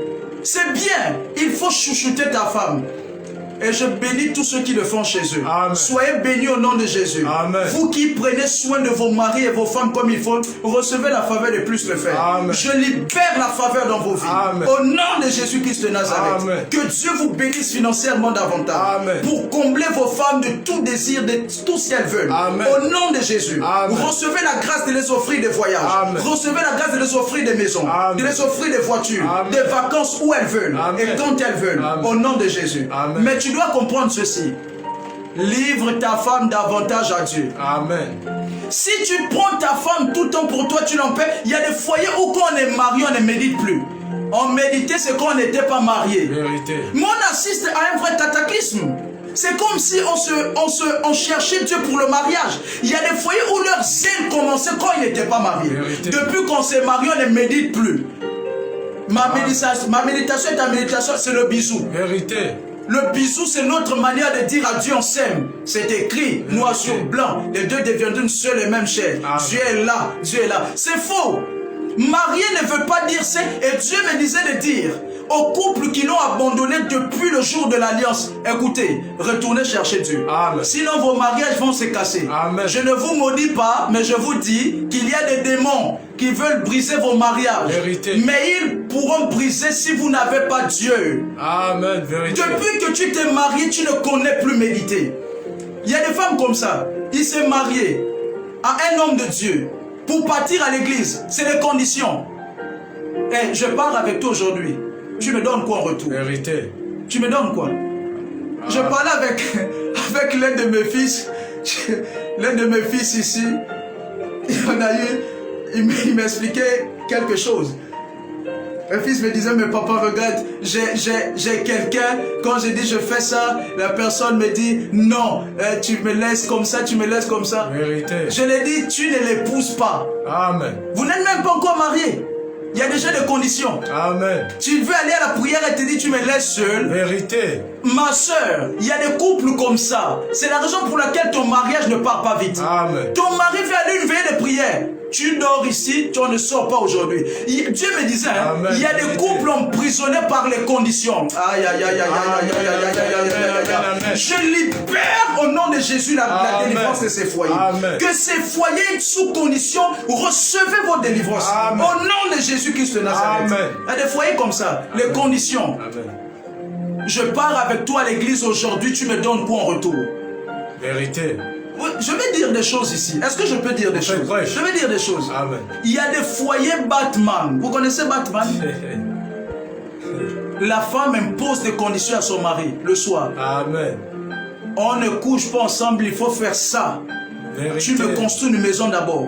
C'est bien, il faut chouchouter ta femme. Et je bénis tous ceux qui le font chez eux. Amen. Soyez bénis au nom de Jésus. Amen. Vous qui prenez soin de vos maris et vos femmes comme il faut, recevez la faveur de plus le faire. Amen. Je libère la faveur dans vos vies. Amen. Au nom de Jésus-Christ de Nazareth. Amen. Que Dieu vous bénisse financièrement davantage. Amen. Pour combler vos femmes de tout désir, de tout ce qu'elles veulent. Amen. Au nom de Jésus. Amen. Recevez la grâce de les offrir des voyages. Amen. Recevez la grâce de les offrir des maisons. Amen. De les offrir des voitures. Amen. Des vacances où elles veulent. Amen. Et quand elles veulent. Amen. Au nom de Jésus. Amen. Mais tu dois comprendre ceci. Livre ta femme davantage à Dieu. Amen. Si tu prends ta femme tout le temps pour toi, tu l'en paies. Il y a des foyers où quand on est marié, on ne médite plus. On méditait, c'est quand on n'était pas marié. Vérité. Mais on assiste à un vrai cataclysme. C'est comme si on cherchait Dieu pour le mariage. Il y a des foyers où leur zèle commençait quand ils n'étaient pas mariés. Vérité. Depuis qu'on s'est marié, on ne médite plus. Ma méditation et ta méditation, c'est le bisou. Vérité. Le bisou, c'est notre manière de dire à Dieu on s'aime. C'est écrit, noir sur blanc. Les deux deviendront une seule et même chair. Amen. Dieu est là, Dieu est là. C'est faux. Marier ne veut pas dire c'est. Et Dieu me disait de dire aux couples qui l'ont abandonné depuis le jour de l'alliance, écoutez, retournez chercher Dieu. Amen. Sinon vos mariages vont se casser. Amen. Je ne vous maudis pas, mais je vous dis qu'il y a des démons qui veulent briser vos mariages. Vérité. Mais ils pourront briser si vous n'avez pas Dieu. Amen. Vérité. Depuis que tu t'es marié, tu ne connais plus méditer. Il y a des femmes comme ça. Ils s'est mariés à un homme de Dieu pour partir à l'église. C'est les conditions. Et je parle avec toi aujourd'hui. Tu me donnes quoi en retour? Vérité. Tu me donnes quoi? Je parlais avec l'un de mes fils. L'un de mes fils ici. Il m'expliquait quelque chose. Un fils me disait, mais papa, regarde, j'ai quelqu'un, quand je dis je fais ça, la personne me dit, non, tu me laisses comme ça, tu me laisses comme ça. Vérité. Je lui ai dit, tu ne l'épouses pas. Amen. Vous n'êtes même pas encore mariés. Il y a déjà des conditions. Amen. Tu veux aller à la prière et te dis, tu me laisses seul. Vérité. Ma soeur, il y a des couples comme ça. C'est la raison pour laquelle ton mariage ne part pas vite. Amen. Ton mari fait aller une veillée de prière. Tu dors ici, tu ne sors pas aujourd'hui. Dieu me disait, hein, il y a des couples emprisonnés par les conditions. Aïe, aïe, aïe, aïe, aïe, aïe, aïe, aïe, aïe, aïe, aïe. Je libère au nom de Jésus la délivrance de ces foyers. Amen. Que ces foyers sous condition, recevez vos délivrances. Amen. Au nom de Jésus-Christ de Nazareth. Amen. Il y a des foyers comme ça, les conditions. Amen. Je pars avec toi à l'église aujourd'hui, tu me donnes quoi en retour? Vérité. Je vais dire des choses ici. Est-ce que je peux dire des choses? Je vais dire des choses. Amen. Il y a des foyers Batman. Vous connaissez Batman? La femme impose des conditions à son mari le soir. Amen. On ne couche pas ensemble, il faut faire ça. Vérité. Tu me construis une maison d'abord.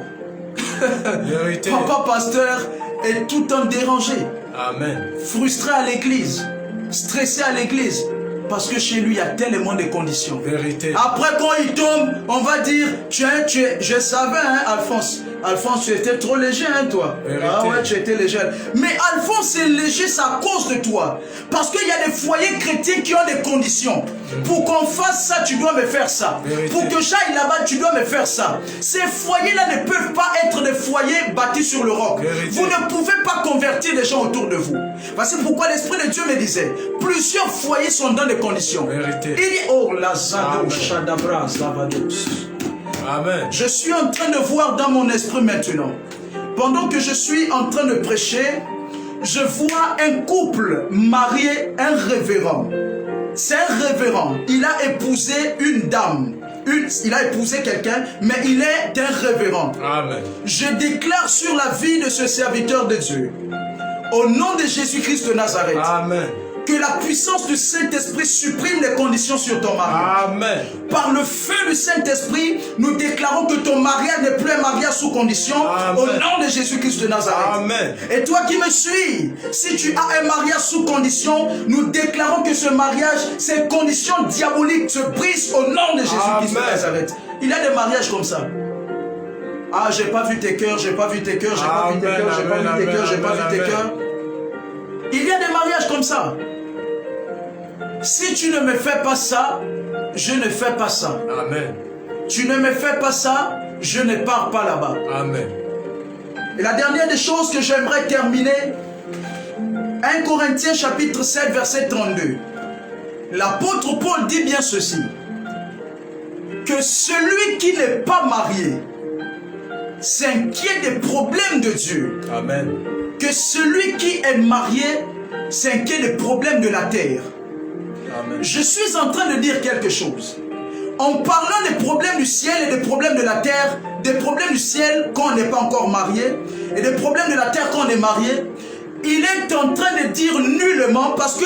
Vérité. Papa pasteur est tout le temps dérangé, Amen. frustré à l'église, stressé à l'église. Parce que chez lui, il y a tellement de conditions. Vérité. Après, quand il tombe, on va dire, je savais, hein, Alphonse. Alphonse, tu étais trop léger, hein, toi. Vérité. Ah ouais, tu étais léger. Mais Alphonse est léger, c'est à cause de toi. Parce qu'il y a des foyers chrétiens qui ont des conditions. Pour qu'on fasse ça, tu dois me faire ça. Vérité. Pour que j'aille là-bas, tu dois me faire ça. Ces foyers-là ne peuvent pas être des foyers bâtis sur le roc. Vérité. Vous ne pouvez pas convertir les gens autour de vous. Voici pourquoi l'Esprit de Dieu me disait, plusieurs foyers sont dans des conditions. Vérité. Il dit, oh, Lazado, Shadabra, Zavados. Amen. Je suis en train de voir dans mon esprit maintenant. Pendant que je suis en train de prêcher, je vois un couple marié, un révérend. C'est un révérend. Il a épousé une dame. Il a épousé quelqu'un, mais il est un révérend. Amen. Je déclare sur la vie de ce serviteur de Dieu, au nom de Jésus-Christ de Nazareth, Amen. que la puissance du Saint-Esprit supprime les conditions sur ton mariage. Amen. Par le feu du Saint-Esprit, nous déclarons que ton mariage n'est plus un mariage sous condition. Amen. Au nom de Jésus-Christ de Nazareth. Amen. Et toi qui me suis, si tu as un mariage sous condition, nous déclarons que ce mariage, ces conditions diaboliques se brisent au nom de Jésus-Christ de Amen. Nazareth. Il y a des mariages comme ça. Ah, j'ai pas vu tes cœurs, j'ai pas vu tes cœurs, j'ai pas vu tes cœurs, j'ai pas vu tes cœurs, j'ai pas vu tes cœurs. Il y a des mariages comme ça. Si tu ne me fais pas ça, je ne fais pas ça. Amen. Tu ne me fais pas ça, je ne pars pas là-bas. Amen. Et la dernière des choses que j'aimerais terminer, 1 Corinthiens chapitre 7 verset 32. L'apôtre Paul dit bien ceci, que celui qui n'est pas marié s'inquiète des problèmes de Dieu. Amen. Que celui qui est marié s'inquiète des problèmes de la terre. Amen. Je suis en train de dire quelque chose. En parlant des problèmes du ciel et des problèmes de la terre, des problèmes du ciel quand on n'est pas encore marié et des problèmes de la terre quand on est marié, il est en train de dire nullement, parce que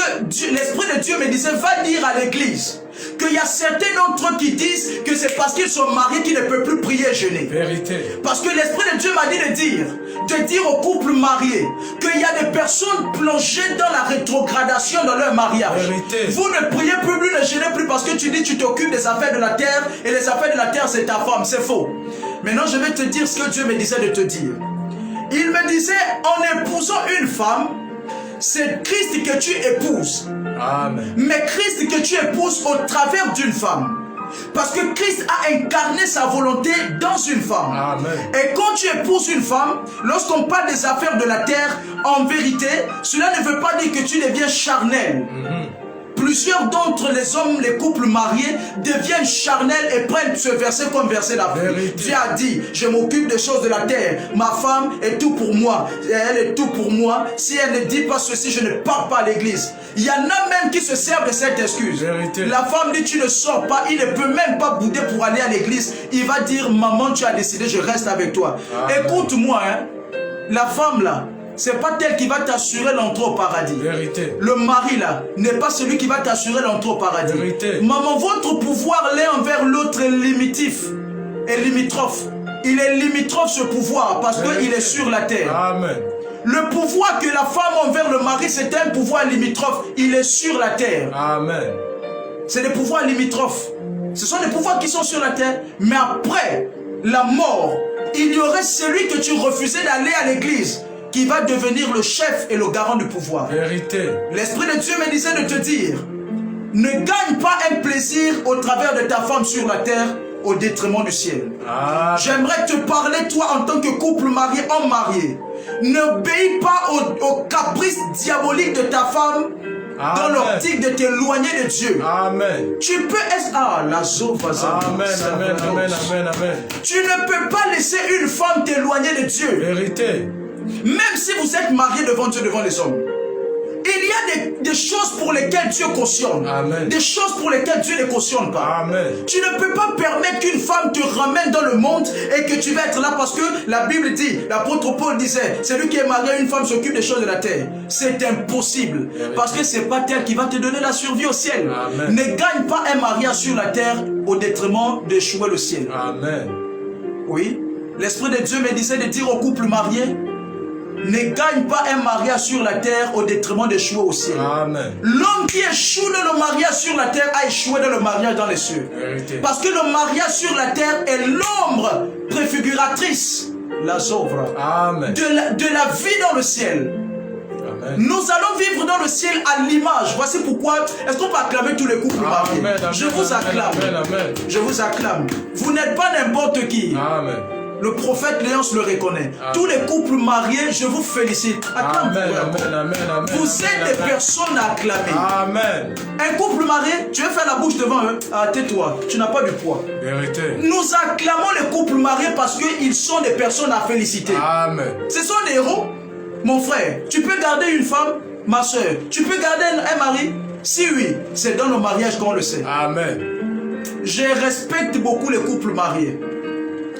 l'Esprit de Dieu me disait, va dire à l'église qu'il y a certains d'entre eux qui disent que c'est parce qu'ils sont mariés qu'ils ne peuvent plus prier et jeûner. Vérité. Parce que l'Esprit de Dieu m'a dit de dire aux couples mariés qu'il y a des personnes plongées dans la rétrogradation dans leur mariage. Vérité. Vous ne priez plus, ne jeûnez plus parce que tu dis tu t'occupes des affaires de la terre et les affaires de la terre c'est ta femme. C'est faux. Maintenant je vais te dire ce que Dieu me disait de te dire. Il me disait, en épousant une femme, c'est Christ que tu épouses. Amen. Mais Christ que tu épouses au travers d'une femme. Parce que Christ a incarné sa volonté dans une femme. Amen. Et quand tu épouses une femme, lorsqu'on parle des affaires de la terre, en vérité, cela ne veut pas dire que tu deviens charnel. Plusieurs d'entre les hommes, les couples mariés, deviennent charnels et prennent ce verset comme verset la Bible. Dieu a dit, je m'occupe des choses de la terre. Ma femme est tout pour moi. Elle est tout pour moi. Si elle ne dit pas ceci, je ne pars pas à l'église. Il y en a même qui se servent de cette excuse. Vérité. La femme dit, tu ne sors pas. Il ne peut même pas bouder pour aller à l'église. Il va dire, maman, tu as décidé, je reste avec toi. Écoute-moi, hein, la femme là, c'est pas elle qui va t'assurer l'entrée au paradis. Vérité. Le mari là n'est pas celui qui va t'assurer l'entrée au paradis. Vérité. Maman, votre pouvoir l'un envers l'autre est limitif et limitrophe. Il est limitrophe ce pouvoir parce qu'il est sur la terre. Amen. Le pouvoir que la femme envers le mari, c'est un pouvoir limitrophe. Il est sur la terre. Amen. C'est des pouvoirs limitrophes. Ce sont des pouvoirs qui sont sur la terre. Mais après la mort, il y aurait celui que tu refusais d'aller à l'église, qui va devenir le chef et le garant du pouvoir. Vérité. L'Esprit de Dieu me disait de te dire, ne gagne pas un plaisir au travers de ta femme sur la terre au détriment du ciel. J'aimerais te parler, toi, en tant que couple marié, homme marié. N'obéis pas aux caprices diaboliques de ta femme dans l'optique de t'éloigner de Dieu. Amen. Tu peux être... la zova. Amen, amen, amen, amen, amen. Tu ne peux pas laisser une femme t'éloigner de Dieu. Vérité. Même si vous êtes marié devant Dieu, devant les hommes. Il y a des choses pour lesquelles Dieu cautionne. Amen. Des choses pour lesquelles Dieu ne cautionne pas. Amen. Tu ne peux pas permettre qu'une femme te ramène dans le monde et que tu vas être là parce que la Bible dit, l'apôtre Paul disait, celui qui est marié à une femme s'occupe des choses de la terre. C'est impossible. Parce que c'est pas elle qui va te donner la survie au ciel. Amen. Ne gagne pas un mariage sur la terre au détriment d'échouer le ciel. Amen. Oui. L'Esprit de Dieu me disait de dire aux couples mariés, ne gagne pas un mariage sur la terre au détriment d'échouer au ciel. Amen. L'homme qui échoue dans le mariage sur la terre a échoué dans le mariage dans les cieux. Vérité. Parce que le mariage sur la terre est l'ombre préfiguratrice, la zovra, Amen. de la vie dans le ciel. Amen. Nous allons vivre dans le ciel à l'image. Voici pourquoi. Est-ce qu'on peut acclamer tous les couples mariés? Amen, amen, Je vous acclame. Amen, amen. Je vous acclame. Vous n'êtes pas n'importe qui. Amen. Le prophète Léonce le reconnaît. Amen. Tous les couples mariés, je vous félicite. Acclame. Amen, amen, amen, amen. Vous êtes des personnes à acclamer. Amen. Un couple marié, tu veux faire la bouche devant eux? Tais-toi, tu n'as pas du poids. Vérité. Nous acclamons les couples mariés parce qu'ils sont des personnes à féliciter. Amen. Ce sont des héros. Mon frère, tu peux garder une femme, ma soeur. Tu peux garder un mari? Si oui, c'est dans le mariage qu'on le sait. Amen. Je respecte beaucoup les couples mariés.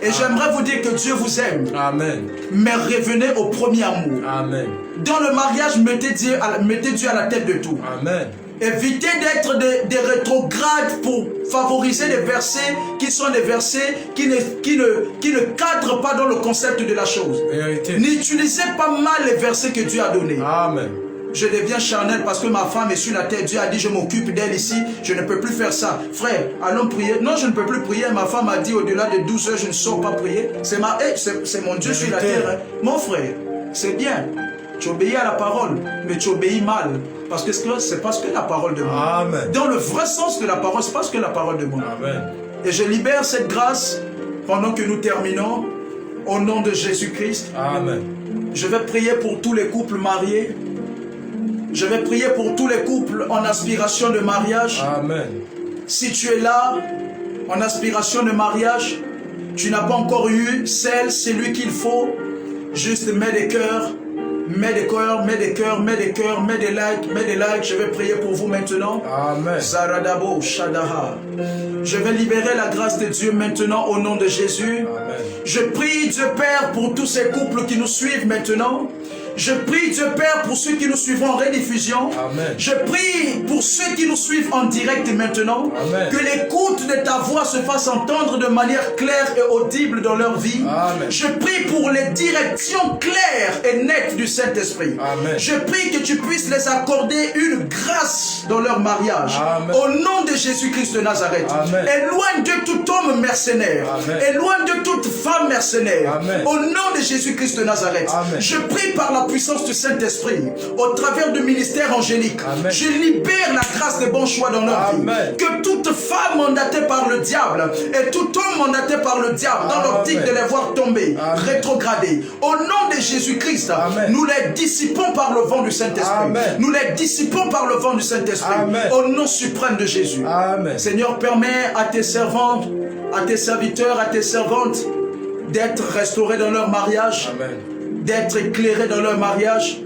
Et j'aimerais vous dire que Dieu vous aime. Amen. Mais revenez au premier amour. Amen. Dans le mariage, mettez Dieu à la tête de tout. Amen. Évitez d'être des rétrogrades pour favoriser des versets qui sont des versets qui ne cadrent pas dans le concept de la chose. Vérité. N'utilisez pas mal les versets que Dieu a donnés. Amen. Je deviens charnel parce que ma femme est sur la terre. Dieu a dit, je m'occupe d'elle ici. Je ne peux plus faire ça. Frère, allons prier. Non, je ne peux plus prier. Ma femme a dit, au-delà de 12 heures, je ne sors pas prier. C'est mon Dieu sur la terre. Hein. Mon frère, c'est bien. Tu obéis à la parole, mais tu obéis mal. Parce que c'est parce que la parole demande. Amen. Dans le vrai sens de la parole, c'est parce que la parole demande. Amen. Et je libère cette grâce pendant que nous terminons. Au nom de Jésus-Christ. Amen. Je vais prier pour tous les couples mariés. Je vais prier pour tous les couples en aspiration de mariage. Amen. Si tu es là, en aspiration de mariage, tu n'as pas encore eu celui qu'il faut, juste mets des cœurs, mets des cœurs, mets des cœurs, mets des cœurs, mets des likes, mets des likes. Je vais prier pour vous maintenant. Amen. Zaradabo, Shadaha. Je vais libérer la grâce de Dieu maintenant au nom de Jésus. Amen. Je prie Dieu Père pour tous ces couples qui nous suivent maintenant. Je prie Dieu Père pour ceux qui nous suivront en rediffusion. Amen. Je prie pour ceux qui nous suivent en direct maintenant. Amen. Que l'écoute de ta voix se fasse entendre de manière claire et audible dans leur vie. Amen. Je prie pour les directions claires et nettes du Saint-Esprit. Amen. Je prie que tu puisses les accorder une grâce dans leur mariage. Amen. Au nom de Jésus-Christ de Nazareth. Amen. Éloigne de tout homme mercenaire. Amen. Éloigne de toute femme mercenaire. Amen. Au nom de Jésus-Christ de Nazareth. Amen. Je prie par la puissance du Saint-Esprit, au travers du ministère angélique. Amen. Je libère la grâce des bons choix dans leur Amen. vie. Que toute femme mandatée par le diable et tout homme mandaté par le diable, dans l'optique de les voir tomber, Amen. rétrograder, au nom de Jésus-Christ, Amen. nous les dissipons par le vent du Saint-Esprit. Amen. Nous les dissipons par le vent du Saint-Esprit. Amen. Au nom suprême de Jésus. Amen. Seigneur, permets à tes servantes, à tes serviteurs, à tes servantes d'être restaurés dans leur mariage, Amen. d'être éclairés dans leur mariage.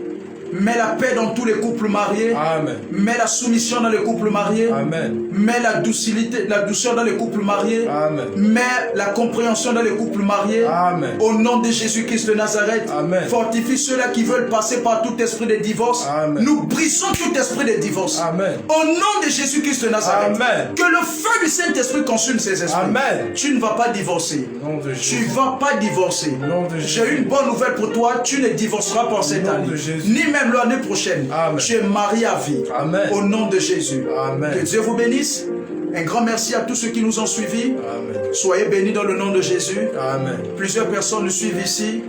Mets la paix dans tous les couples mariés. Amen. Mets la soumission dans les couples mariés. Amen. Mets la douceur dans les couples mariés. Amen. Mets la compréhension dans les couples mariés. Amen. Au nom de Jésus-Christ de Nazareth. Amen. Fortifie ceux-là qui veulent passer par tout esprit de divorce. Amen. Nous brisons tout esprit de divorce. Amen. Au nom de Jésus-Christ de Nazareth. Amen. Que le feu du Saint-Esprit consume ces esprits. Amen. Tu ne vas pas divorcer. Au nom de Tu Jésus. ne vas pas divorcer. Au nom de Jésus. J'ai une bonne nouvelle pour toi. Tu ne divorceras pas cette nom année. de Jésus. Ni même l'année prochaine. Amen. Tu es marié à vie. Amen. Au nom de Jésus. Amen. Que Dieu vous bénisse. Un grand merci à tous ceux qui nous ont suivis. Amen. Soyez bénis dans le nom de Jésus. Amen. Plusieurs personnes nous suivent ici.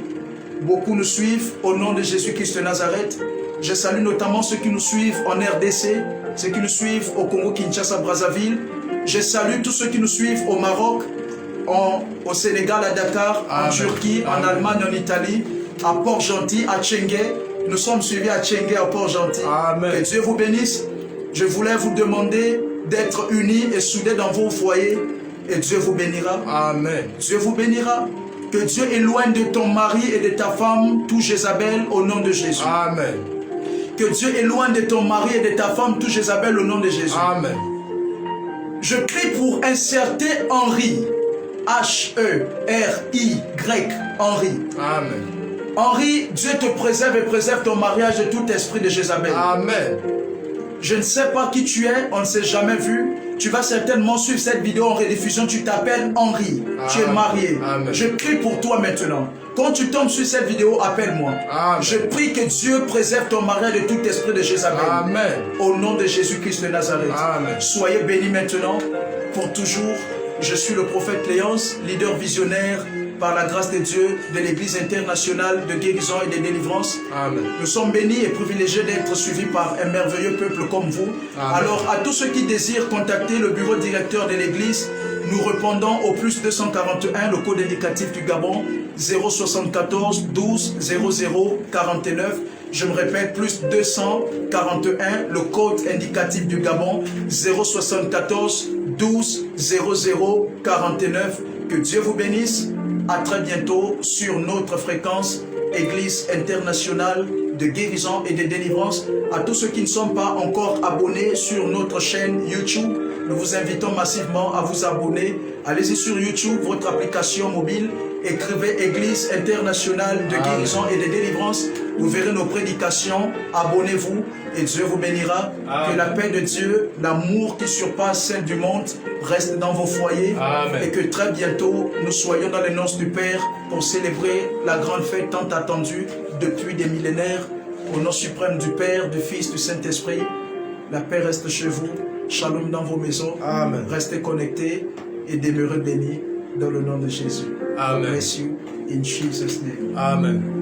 Beaucoup nous suivent au nom de Jésus-Christ de Nazareth. Je salue notamment ceux qui nous suivent en RDC, ceux qui nous suivent au Congo, Kinshasa, Brazzaville. Je salue tous ceux qui nous suivent au Maroc, au Sénégal, à Dakar, Amen. en Turquie, en Amen. Allemagne, en Italie, à Port-Gentil, à Tchengué. Nous sommes suivis à Tchengué, à Port-Gentil. Amen. Que Dieu vous bénisse. Je voulais vous demander d'être unis et soudés dans vos foyers. Et Dieu vous bénira. Amen. Dieu vous bénira. Que Dieu éloigne de ton mari et de ta femme tout Jézabel au nom de Jésus. Amen. Que Dieu éloigne de ton mari et de ta femme tout Jézabel au nom de Jésus. Amen. Je prie pour inserter Henri. H-E-R-I-Y. Henri. Amen. Henri, Dieu te préserve et préserve ton mariage de tout esprit de Jézabel. Amen. Je ne sais pas qui tu es, on ne s'est jamais vu. Tu vas certainement suivre cette vidéo en rediffusion. Tu t'appelles Henri. Tu es marié. Amen. Je prie pour toi maintenant. Quand tu tombes sur cette vidéo, appelle-moi. Amen. Je prie que Dieu préserve ton mariage de tout esprit de Jézabel. Amen. Au nom de Jésus-Christ de Nazareth. Amen. Soyez bénis maintenant, pour toujours. Je suis le prophète Léonce, leader visionnaire par la grâce de Dieu de l'Église internationale de guérison et de délivrance. Amen. Nous sommes bénis et privilégiés d'être suivis par un merveilleux peuple comme vous. Amen. Alors, à tous ceux qui désirent contacter le bureau directeur de l'Église, nous répondons au plus 241, le code indicatif du Gabon, 074 12 00 49. Je me répète, plus 241, le code indicatif du Gabon, 074 12 00 49. Que Dieu vous bénisse. À très bientôt sur notre fréquence Église internationale de guérison et de délivrance. À tous ceux qui ne sont pas encore abonnés sur notre chaîne YouTube, nous vous invitons massivement à vous abonner. Allez-y sur YouTube, votre application mobile, écrivez Église internationale de guérison et de délivrance. Vous verrez nos prédications, abonnez-vous et Dieu vous bénira. Amen. Que la paix de Dieu, l'amour qui surpasse celle du monde, reste dans vos foyers. Amen. Et que très bientôt, nous soyons dans les noces du Père pour célébrer la grande fête tant attendue depuis des millénaires. Au nom suprême du Père, du Fils, du Saint-Esprit, la paix reste chez vous. Shalom dans vos maisons. Amen. Restez connectés et demeurez bénis dans le nom de Jésus. Amen. God bless you in Jesus' name. Amen.